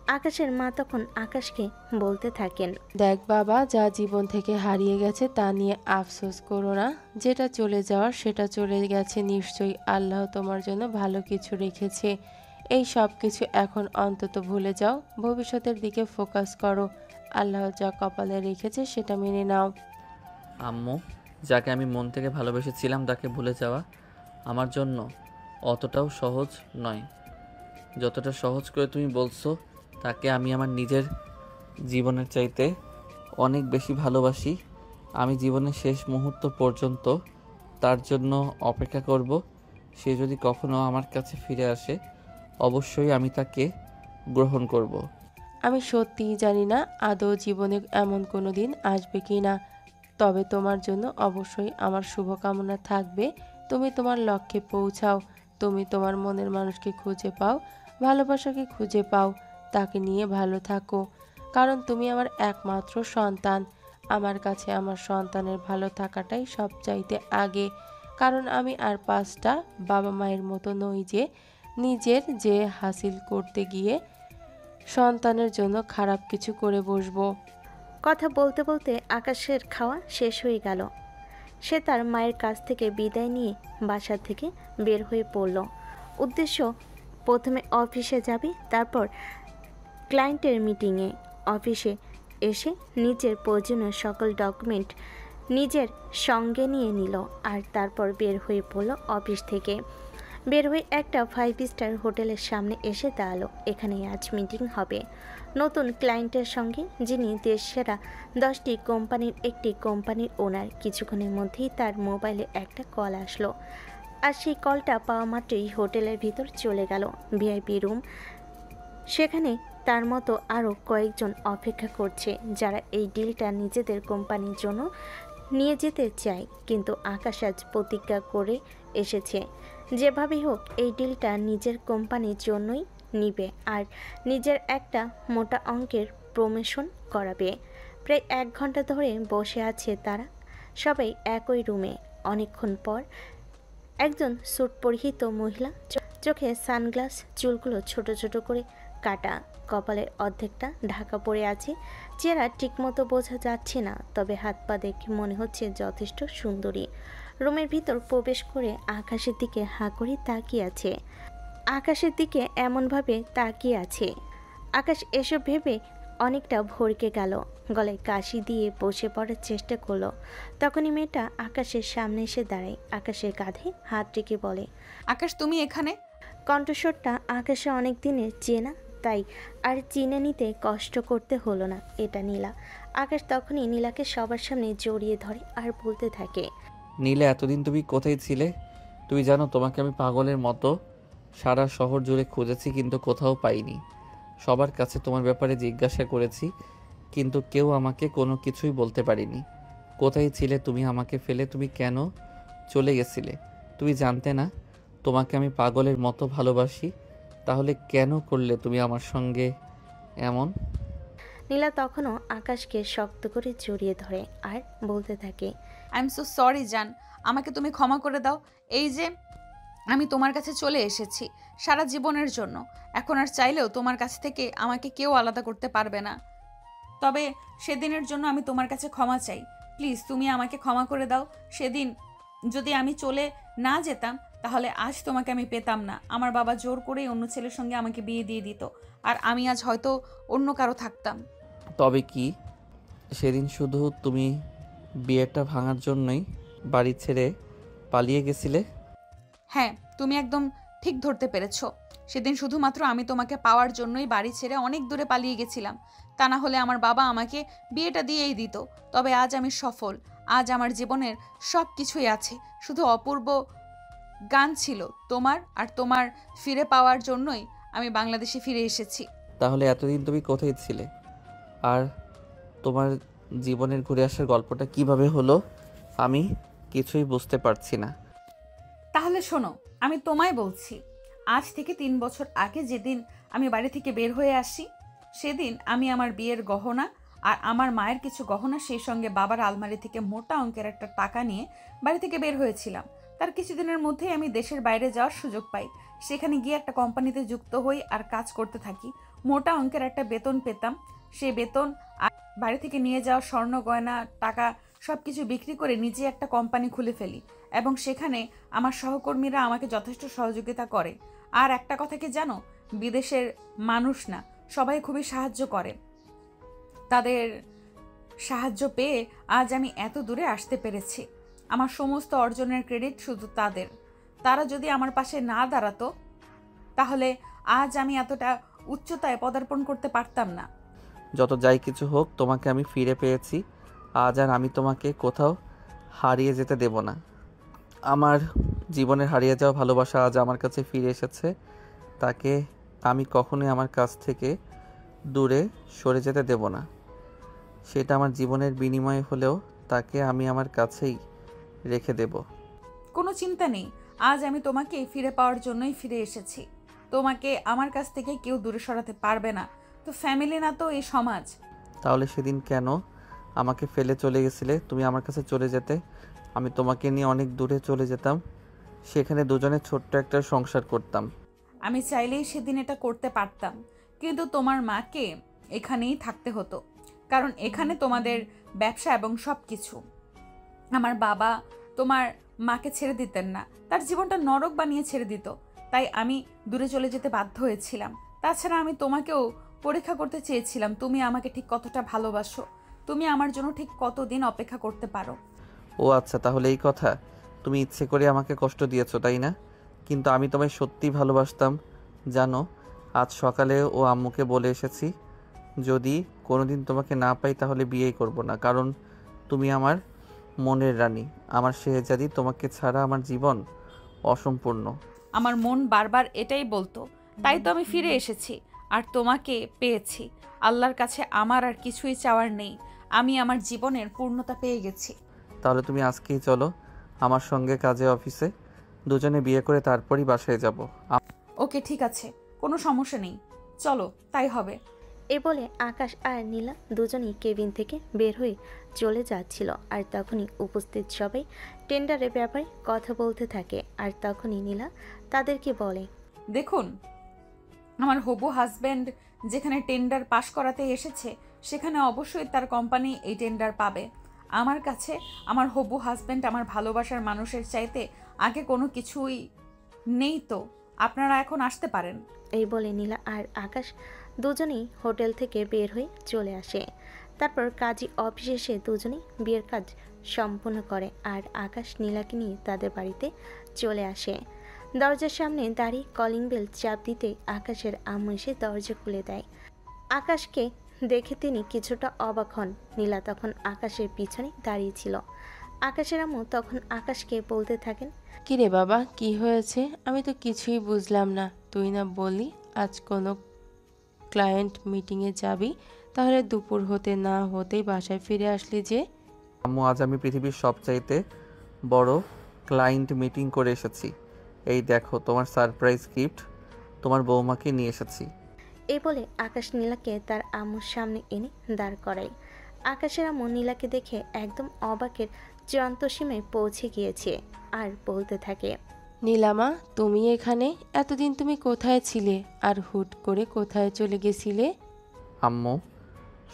আকাশের মা তখন আকাশকে বলতে থাকেন, দেখ বাবা, যা জীবন থেকে হারিয়ে গেছে তা নিয়ে আফসোস করো না। যেটা চলে যাওয়ার সেটা চলে গেছে, নিশ্চয়ই আল্লাহ তোমার জন্য ভালো কিছু রেখেছে। এই সব কিছু এখন অন্তত ভুলে যাও, ভবিষ্যতের দিকে ফোকাস করো। আল্লাহ যা কপালে রেখেছে সেটা মেনে নাও। আম্মু, যাকে আমি মন থেকে ভালোবেসেছিলাম তাকে ভুলে যাওয়া আমার জন্য অতটাও সহজ নয়। যতটা সহজ করে তুমি বলছো, তাকে আমি আমার নিজের জীবনের চাইতে অনেক বেশি ভালোবাসি। আমি জীবনের শেষ মুহূর্ত পর্যন্ত তার জন্য অপেক্ষা করব। সে যদি কখনো আমার কাছে ফিরে আসে, অবশ্যই আমি তাকে গ্রহণ করব। আমি সত্যিই জানি না আদৌ জীবনে এমন কোনো দিন আসবে কি না, তবে তোমার জন্য অবশ্যই আমার শুভকামনা থাকবে। তুমি তোমার লক্ষ্যে পৌঁছাও, তুমি তোমার মনের মানুষকে খুঁজে পাও, ভালোবাসাকে খুঁজে পাও, তাকে নিয়ে ভালো থাকো। কারণ তুমি আমার একমাত্র সন্তান। আমার কাছে আমার সন্তানের ভালো থাকাটাই সবচাইতে আগে। কারণ আমি আর 5টা বাবা মায়ের মতো নই যে নিজের যে হাসিল করতে গিয়ে সন্তানের জন্য খারাপ কিছু করে বসবো। কথা বলতে বলতে আকাশের খাওয়া শেষ হয়ে গেল। সে তার মায়ের কাছ থেকে বিদায় নিয়ে বাসা থেকে বের হয়ে পড়ল। উদ্দেশ্য, প্রথমে অফিসে যাবে, তারপর ক্লায়েন্টের মিটিংয়ে। অফিসে এসে নিজের প্রয়োজনীয় সকল ডকুমেন্ট নিজের সঙ্গে নিয়ে নিল আর তারপর বের হয়ে পড়ল অফিস থেকে। বের হয়ে একটা 5 স্টার হোটেলের সামনে এসে দাঁড়ালো। এখানেই আজ মিটিং হবে নতুন ক্লায়েন্টের সঙ্গে, যিনি দেশসেরা 10টি কোম্পানির একটি কোম্পানির ওনার। কিছুক্ষণের মধ্যেই তার মোবাইলে একটা কল আসলো, আর সেই কলটা পাওয়া মাত্রই হোটেলের ভিতর চলে গেল ভিআইপি রুম। সেখানে তার মতো আরও কয়েকজন অপেক্ষা করছে, যারা এই ডিলটা নিজেদের কোম্পানির জন্য নিয়ে যেতে চায়। কিন্তু আকাশ আজ প্রতিজ্ঞা করে এসেছে, যেভাবেই হোক এই ডিলটা নিজের কোম্পানির জন্যই নিবে আর নিজের একটা মোটা অঙ্কের প্রমোশন করাবে। প্রায় 1 ঘন্টা ধরে বসে আছে তারা সবাই একই রুমে। অনেকক্ষণ পর একজন স্যুট পরিহিত মহিলা, চোখে সানগ্লাস, চুলগুলো ছোট ছোট করে কাটা, কপালের অর্ধেকটা ঢাকা পড়ে আছে। চেহারা ঠিকমতো বোঝা যাচ্ছে না, তবে হাত পা দেখে মনে হচ্ছে যথেষ্ট সুন্দরী। রুমের ভিতর প্রবেশ করে আকাশের দিকে হাঁ করে তাকিয়ে আছে। আকাশের দিকে এমনভাবে তাকিয়ে আছে, আকাশ এসব ভেবে অনেকটা ভরকে গেল। গলায় কাশি দিয়ে বসে পড়ার চেষ্টা করলো। তখনই মেয়েটা আকাশের সামনে এসে দাঁড়ায়, আকাশের কাঁধে হাত রেখে বলে, আকাশ, তুমি এখানে? কণ্ঠস্বরটা আকাশে অনেক দিনের চেনা, তাই আর চিনে নিতে কষ্ট করতে হলো না। এটা নীলা। আকাশ তখনই নীলাকে সবার সামনে জড়িয়ে ধরে আর বলতে থাকে, নীলা, এতদিন তুমি কোথায় ছিলে? তুমি জানো, তোমাকে আমি পাগলের মতো সারা শহর জুড়ে খুঁজেছি, কিন্তু কোথাও পাইনি। সবার কাছে তোমার ব্যাপারে জিজ্ঞাসা করেছি, কিন্তু কেউ আমাকে কোনো কিছুই বলতে পারেনি। কোথায় ছিলে তুমি? আমাকে ফেলে তুমি কেন চলে গেছিলে? তুমি জানতে না তোমাকে আমি পাগলের মতো ভালোবাসি? তাহলে কেন করলে তুমি আমার সঙ্গে এমন? নীলা তখনও আকাশকে শক্ত করে জড়িয়ে ধরে আর বলতে থাকে, আই এম সো সরি জান, আমাকে তুমি ক্ষমা করে দাও। এই যে আমি তোমার কাছে চলে এসেছি সারা জীবনের জন্য। এখন আর চাইলেও তোমার কাছ থেকে আমাকে কেউ আলাদা করতে পারবে না। তবে সেদিনের জন্য আমি তোমার কাছে ক্ষমা চাই। প্লিজ তুমি আমাকে ক্ষমা করে দাও। সেদিন যদি আমি চলে না যেতাম, তাহলে আজ তোমাকে আমি পেতাম না। আমার বাবা জোর করেই অন্য ছেলের সঙ্গে আমাকে বিয়ে দিয়ে দিত, আর আমি আজ হয়তো অন্য কারো থাকতাম। তবে কি সেদিন শুধু তুমি বিয়েটা ভাঙার জন্যই বাড়ি ছেড়ে পালিয়ে গেছিলে? হ্যাঁ, তুমি একদম ঠিক ধরতে পেরেছো। সেদিন শুধুমাত্র আমি তোমাকে পাওয়ার জন্যই বাড়ি ছেড়ে অনেক দূরে পালিয়ে গেছিলাম। তা না হলে আমার বাবা আমাকে বিয়েটা দিয়েই দিত। তবে আজ আমি সফল। আজ আমার জীবনের সব কিছুই আছে, শুধু অপূর্ব গান ছিল তোমার, আর তোমার ফিরে পাওয়ার জন্যই আমি বাংলাদেশে ফিরে এসেছি। তাহলে এতদিন তুমি কোথায় ছিলে? আর তোমার জীবনের ঘুরে আসার গল্পটা কিভাবে হলো? আমি কিছুই বুঝতে পারছি না। তাহলে শোনো, আমি তোমায় বলছি। আজ থেকে 3 বছর আগে যেদিন আমি বাড়ি থেকে বের হয়ে আসি, সেদিন আমি আমার বিয়ের গহনা আর আমার মায়ের কিছু গহনা, সেই সঙ্গে বাবার আলমারি থেকে মোটা অঙ্কের একটা টাকা নিয়ে বাড়ি থেকে বের হয়েছিলাম। তার কিছুদিনের মধ্যেই আমি দেশের বাইরে যাওয়ার সুযোগ পাই। সেখানে গিয়ে একটা কোম্পানিতে যুক্ত হই আর কাজ করতে থাকি। মোটা অঙ্কের একটা বেতন পেতাম। সেই বেতন আর বাড়ি থেকে নিয়ে যাওয়া স্বর্ণ গয়না টাকা সব কিছু বিক্রি করে নিজে একটা কোম্পানি খুলে ফেলি এবং সেখানে আমার সহকর্মীরা আমাকে যথেষ্ট সহযোগিতা করে। আর একটা কথা কি জানো, বিদেশের মানুষ না সবাই খুবই সাহায্য করে। তাদের সাহায্য পেয়ে আজ আমি এত দূরে আসতে পেরেছি। আমার সমস্ত অর্জনের ক্রেডিট শুধু তাদের। তারা যদি আমার পাশে না দাঁড়াতো তাহলে আজ আমি এতটা উচ্চতায় পদার্পণ করতে পারতাম না। যত যাই কিছু হোক, তোমাকে আমি ফিরে পেয়েছি আজ, আর আমি তোমাকে কোথাও হারিয়ে যেতে দেব না। আমার জীবনের হারিয়ে যাওয়া ভালোবাসা আজ আমার কাছে ফিরে এসেছে। তাকে আমি কখনোই আমার কাছ থেকে দূরে সরে যেতে দেব না। সেটা আমার জীবনের বিনিময়ে হলেও তাকে আমি আমার কাছেই রেখে দেব। কোনো চিন্তা নেই, আজ আমি তোমাকে ফিরে পাওয়ার জন্যই ফিরে এসেছি। তোমাকে আমার কাছ থেকে কেউ দূরে সরাতে পারবে না। তো ফ্যামিলি না তো এই সমাজ। তাহলে সেদিন কেন আমাকে ফেলে চলে গেছিলে? তুমি আমার কাছে চলে যেতে, আমি তোমাকে নিয়ে অনেক দূরে চলে যেতাম। সেখানে দুজনে ছোট্ট একটা সংসার করতাম। আমি চাইলেই সেদিন এটা করতে পারতাম, কিন্তু তোমার মাকে এখানেই থাকতে হতো, কারণ এখানে তোমাদের ব্যবসা এবং সব কিছু। আমার বাবা তোমার মাকে ছেড়ে দিতেন না, তার জীবনটা নরক বানিয়ে ছেড়ে দিত। তাই আমি দূরে চলে যেতে বাধ্য হয়েছিলাম। তাছাড়া আমি তোমাকেও পরীক্ষা করতে চেয়েছিলাম তুমি আমাকে ঠিক কতটা ভালোবাসো, তুমি আমার জন্য ঠিক কতদিন অপেক্ষা করতে পারো। ও আচ্ছা, তাহলে এই কথা। তুমি ইচ্ছে করে আমাকে কষ্ট দিয়েছো, তাই না? কিন্তু আমি তোমায় সত্যিই ভালোবাসতাম জানো। আজ সকালে ও আম্মুকে বলে এসেছি, যদি কোনোদিন তোমাকে না পাই তাহলে বিয়েই করব না, কারণ তুমি আমার মনের রানী, আমার শেহজাদি। তোমাকে ছাড়া আমার জীবন অসম্পূর্ণ। আমার মন বারবার এটাই বলতো, তাই তো আমি ফিরে এসেছি আর তোমাকে পেয়েছি। আল্লাহর কাছে আমার আর কিছুই চাওয়ার নেই, আমি আমার জীবনের পূর্ণতা পেয়ে গেছি। তাহলে তুমি আজকেই চলো আমার সঙ্গে কাজে অফিসে, দুজনে বিয়ে করে তারপরই বাসায় যাব। ওকে ঠিক আছে, কোনো সমস্যা নেই, চলো তাই হবে। এ বলে আকাশ আর নীলা দুজনেই কেবিন থেকে বের হয়ে চলে যাচ্ছিল। আর তখনই উপস্থিত সবাই টেন্ডারের ব্যাপারে কথা বলতে থাকে। আর তখনই নীলা তাদেরকে বলে, দেখুন, আমার হবু হাজব্যান্ড যেখানে টেন্ডার পাশ করাতে এসেছে সেখানে অবশ্যই তার কোম্পানি এই টেন্ডার পাবে। আমার কাছে আমার হবু হাজব্যান্ড আমার ভালোবাসার মানুষের চাইতে আগে কোনো কিছুই নেই। তো আপনারা এখন আসতে পারেন। এই বলে নীলা আর আকাশ দুজনেই হোটেল থেকে বের হয়ে চলে আসে। তারপর কাজী অফিসে এসে দুজনেই বিয়ের কাজ সম্পূর্ণ করে। আর আকাশ নীলাকে নিয়ে তাদের বাড়িতে চলে আসে। দরজার সামনে দাঁড়িয়ে কলিং বেল চাপ দিতে আকাশের আম্মু এসে দরজা খুলে দেয়। আকাশকে দেখে তিনি কিছুটা অবাক হন। নীলা তখন আকাশের পিছনে দাঁড়িয়েছিল। আকাশের আম্মু তখন আকাশকে বলতে থাকেন, কিরে বাবা, কি হয়েছে? আমি তো কিছুই বুঝলাম না। তুই না বললি আজ কোনো ক্লায়েন্ট মিটিংয়ে যাবি, তাহলে দুপুর হতে না হতেই বাসায় ফিরে আসলি যে? আম্মু, আজ আমি পৃথিবীর সবচাইতে বড় ক্লায়েন্ট মিটিং করে এসেছি। এই দেখো তোমার সারপ্রাইজ গিফট, তোমার বৌমাকে নিয়ে এসেছি। এই বলে আকাশ নীলাকে তার আম্মুর সামনে এনে দাঁড় করায়। আকাশের আম্মু নীলাকে দেখে একদম অবাকের চূড়ান্ত সীমায় পৌঁছে গিয়েছে আর বলতে থাকে, নীলামা, তুমি এখানে? এতদিন তুমি কোথায় ছিলে আর হুট করে কোথায় চলে গেছিলে? আম্মু,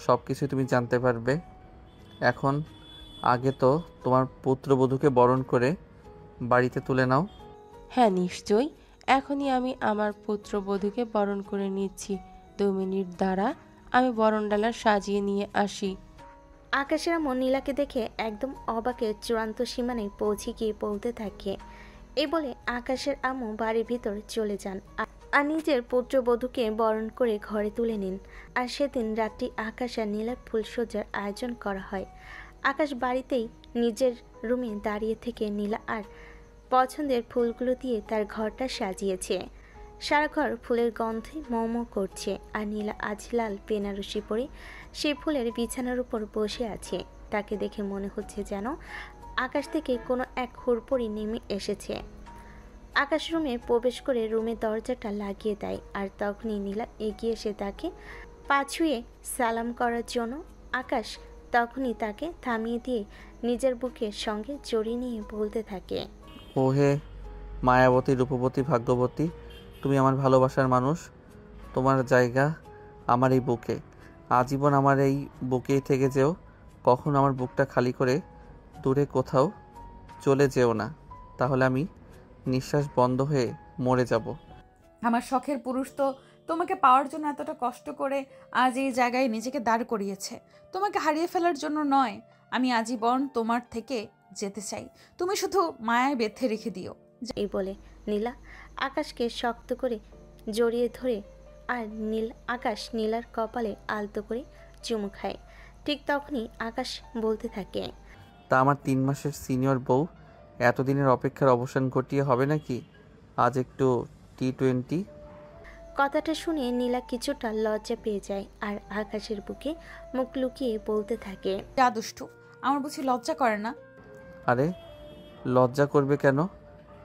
সব কিছু তুমি জানতে পারবে এখন। আগে তো তোমার পুত্রবধূকে বরণ করে বাড়িতে তুলে নাও। হ্যাঁ নিশ্চয়ই, এখনই আমি আমার পুত্রবধূকে বরণ করে নিচ্ছি। 2 মিনিট দ্বারা আমি বরণডালা সাজিয়ে নিয়ে আসি। আকাশের আম্মু নীলাকে দেখে একদম অবাকের চূড়ান্ত সীমানায় পৌঁছে গিয়ে বলতে থাকে। এই বলে আকাশের আম্মু বাড়ির ভিতর চলে যান আর নিজের পুত্রবধূকে বরণ করে ঘরে তুলে নিন। আর সেদিন রাত্রি আকাশ আর নীলার ফুলসজ্জার আয়োজন করা হয়। আকাশ বাড়িতেই নিজের রুমে দাঁড়িয়ে থেকে নীলা আর পছন্দের ফুলগুলো দিয়ে তার ঘরটা সাজিয়েছে। সারা ঘর ফুলের গন্ধে মৌ করছে। আর নীলা আজ লাল বেনারসি পরে সেই ফুলের বিছানার উপর বসে আছে। তাকে দেখে মনে হচ্ছে যেন আকাশ থেকে কোনো এক হুড়পড়ি নেমে এসেছে। আকাশ রুমে প্রবেশ করে রুমের দরজাটা লাগিয়ে দেয়। আর তখনই নীলা এগিয়ে এসে তাকে পা ছুঁয়ে সালাম করার জন্য আকাশ তখনই তাকে থামিয়ে দিয়ে নিজের বুকের সঙ্গে জড়িয়ে নিয়ে বলতে থাকে, ও হে মায়াবতী, রূপবতী, ভাগ্যবতী, তুমি আমার ভালোবাসার মানুষ। তোমার জায়গা আমার এই বুকে, আজীবন আমার এই বুকেই থেকে যেও। কখন আমার বুকটা খালি করে দূরে কোথাও চলে যেও না, তাহলে আমি নিঃশ্বাস বন্ধ হয়ে মরে যাব। আমার শখের পুরুষ তো তোমাকে পাওয়ার জন্য এতটা কষ্ট করে আজ এই জায়গায় নিজেকে দাঁড় করিয়েছে, তোমাকে হারিয়ে ফেলার জন্য নয়। আমি আজীবন তোমার থেকে যেতে চাই, তুমি শুধু মায়ায় বেঁধে রেখে দিও। এই বলে নীলা আকাশকে শক্ত করে জড়িয়ে ধরে আর আকাশ নীলার কপালে আলতো করে চুমু খায়। ঠিক তখনই আকাশ বলতে থাকে, তা আমার 3 মাসের সিনিয়র বউ এতদিনের অপেক্ষার অবসান ঘটিয়ে হবে নাকি আজ একটু T20? কথাটা শুনে নীলা কিছুটা লজ্জা পেয়ে যায় আর আকাশের বুকে মুখ লুকিয়ে বলতে থাকে, যা দুষ্টু, আমার বুঝি লজ্জা করে না? আরে লজ্জা করবে কেন?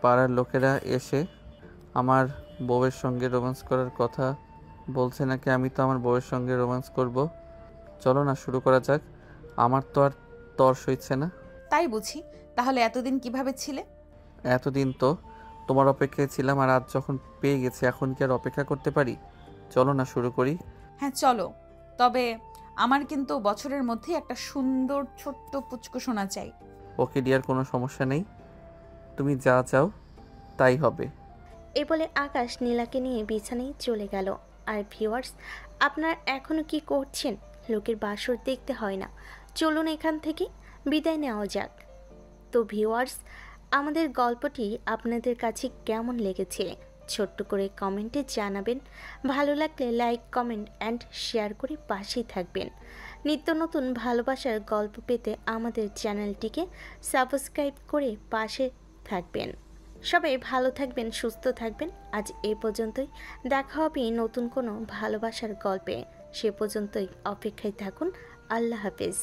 পাড়ার লোকেরা এসে আমার বউয়ের সঙ্গে রোম্যান্স করার কথা বলছে নাকি আমি তো আমার বউয়ের সঙ্গে রোম্যান্স করব। চলো না শুরু করা যাক, আমার তো আর তর সইছে না। তাই বুঝি, তাহলে এতদিন কিভাবে ছিলে? এতদিন তো তোমার অপেক্ষায় ছিলাম, আর আজ যখন পেয়ে গেছি এখন কি আর অপেক্ষা করতে পারি? চলো না শুরু করি। হ্যাঁ চলো, তবে আমার কিন্তু বছরের মধ্যে একটা সুন্দর ছোট্ট পুচকু সোনা চাই। ওকে ডিয়ার, কোনো সমস্যা নেই, তুমি যা চাও তাই হবে। এই বলে আকাশ নীলাকে নিয়ে বিছানায় চলে গেল। আর ভিউয়ার্স, আপনারা এখনো কি করছেন? লোকের বাসর দেখতে হয় না, চলুন এখান থেকে বিদায় নেওয়া যাক। তো ভিউয়ার্স, আমাদের গল্পটি আপনাদের কাছে কেমন লেগেছে ছোট্ট করে কমেন্টে জানাবেন। ভালো লাগলে লাইক, কমেন্ট অ্যান্ড শেয়ার করে পাশেই থাকবেন। নিত্য নতুন ভালোবাসার গল্প পেতে আমাদের চ্যানেলটিকে সাবস্ক্রাইব করে পাশে থাকবেন। সবাই ভালো থাকবেন, সুস্থ থাকবেন। আজ এ পর্যন্তই, দেখা হবে নতুন কোনো ভালোবাসার গল্পে। সে পর্যন্তই অপেক্ষায় থাকুন। আল্লাহ হাফেজ।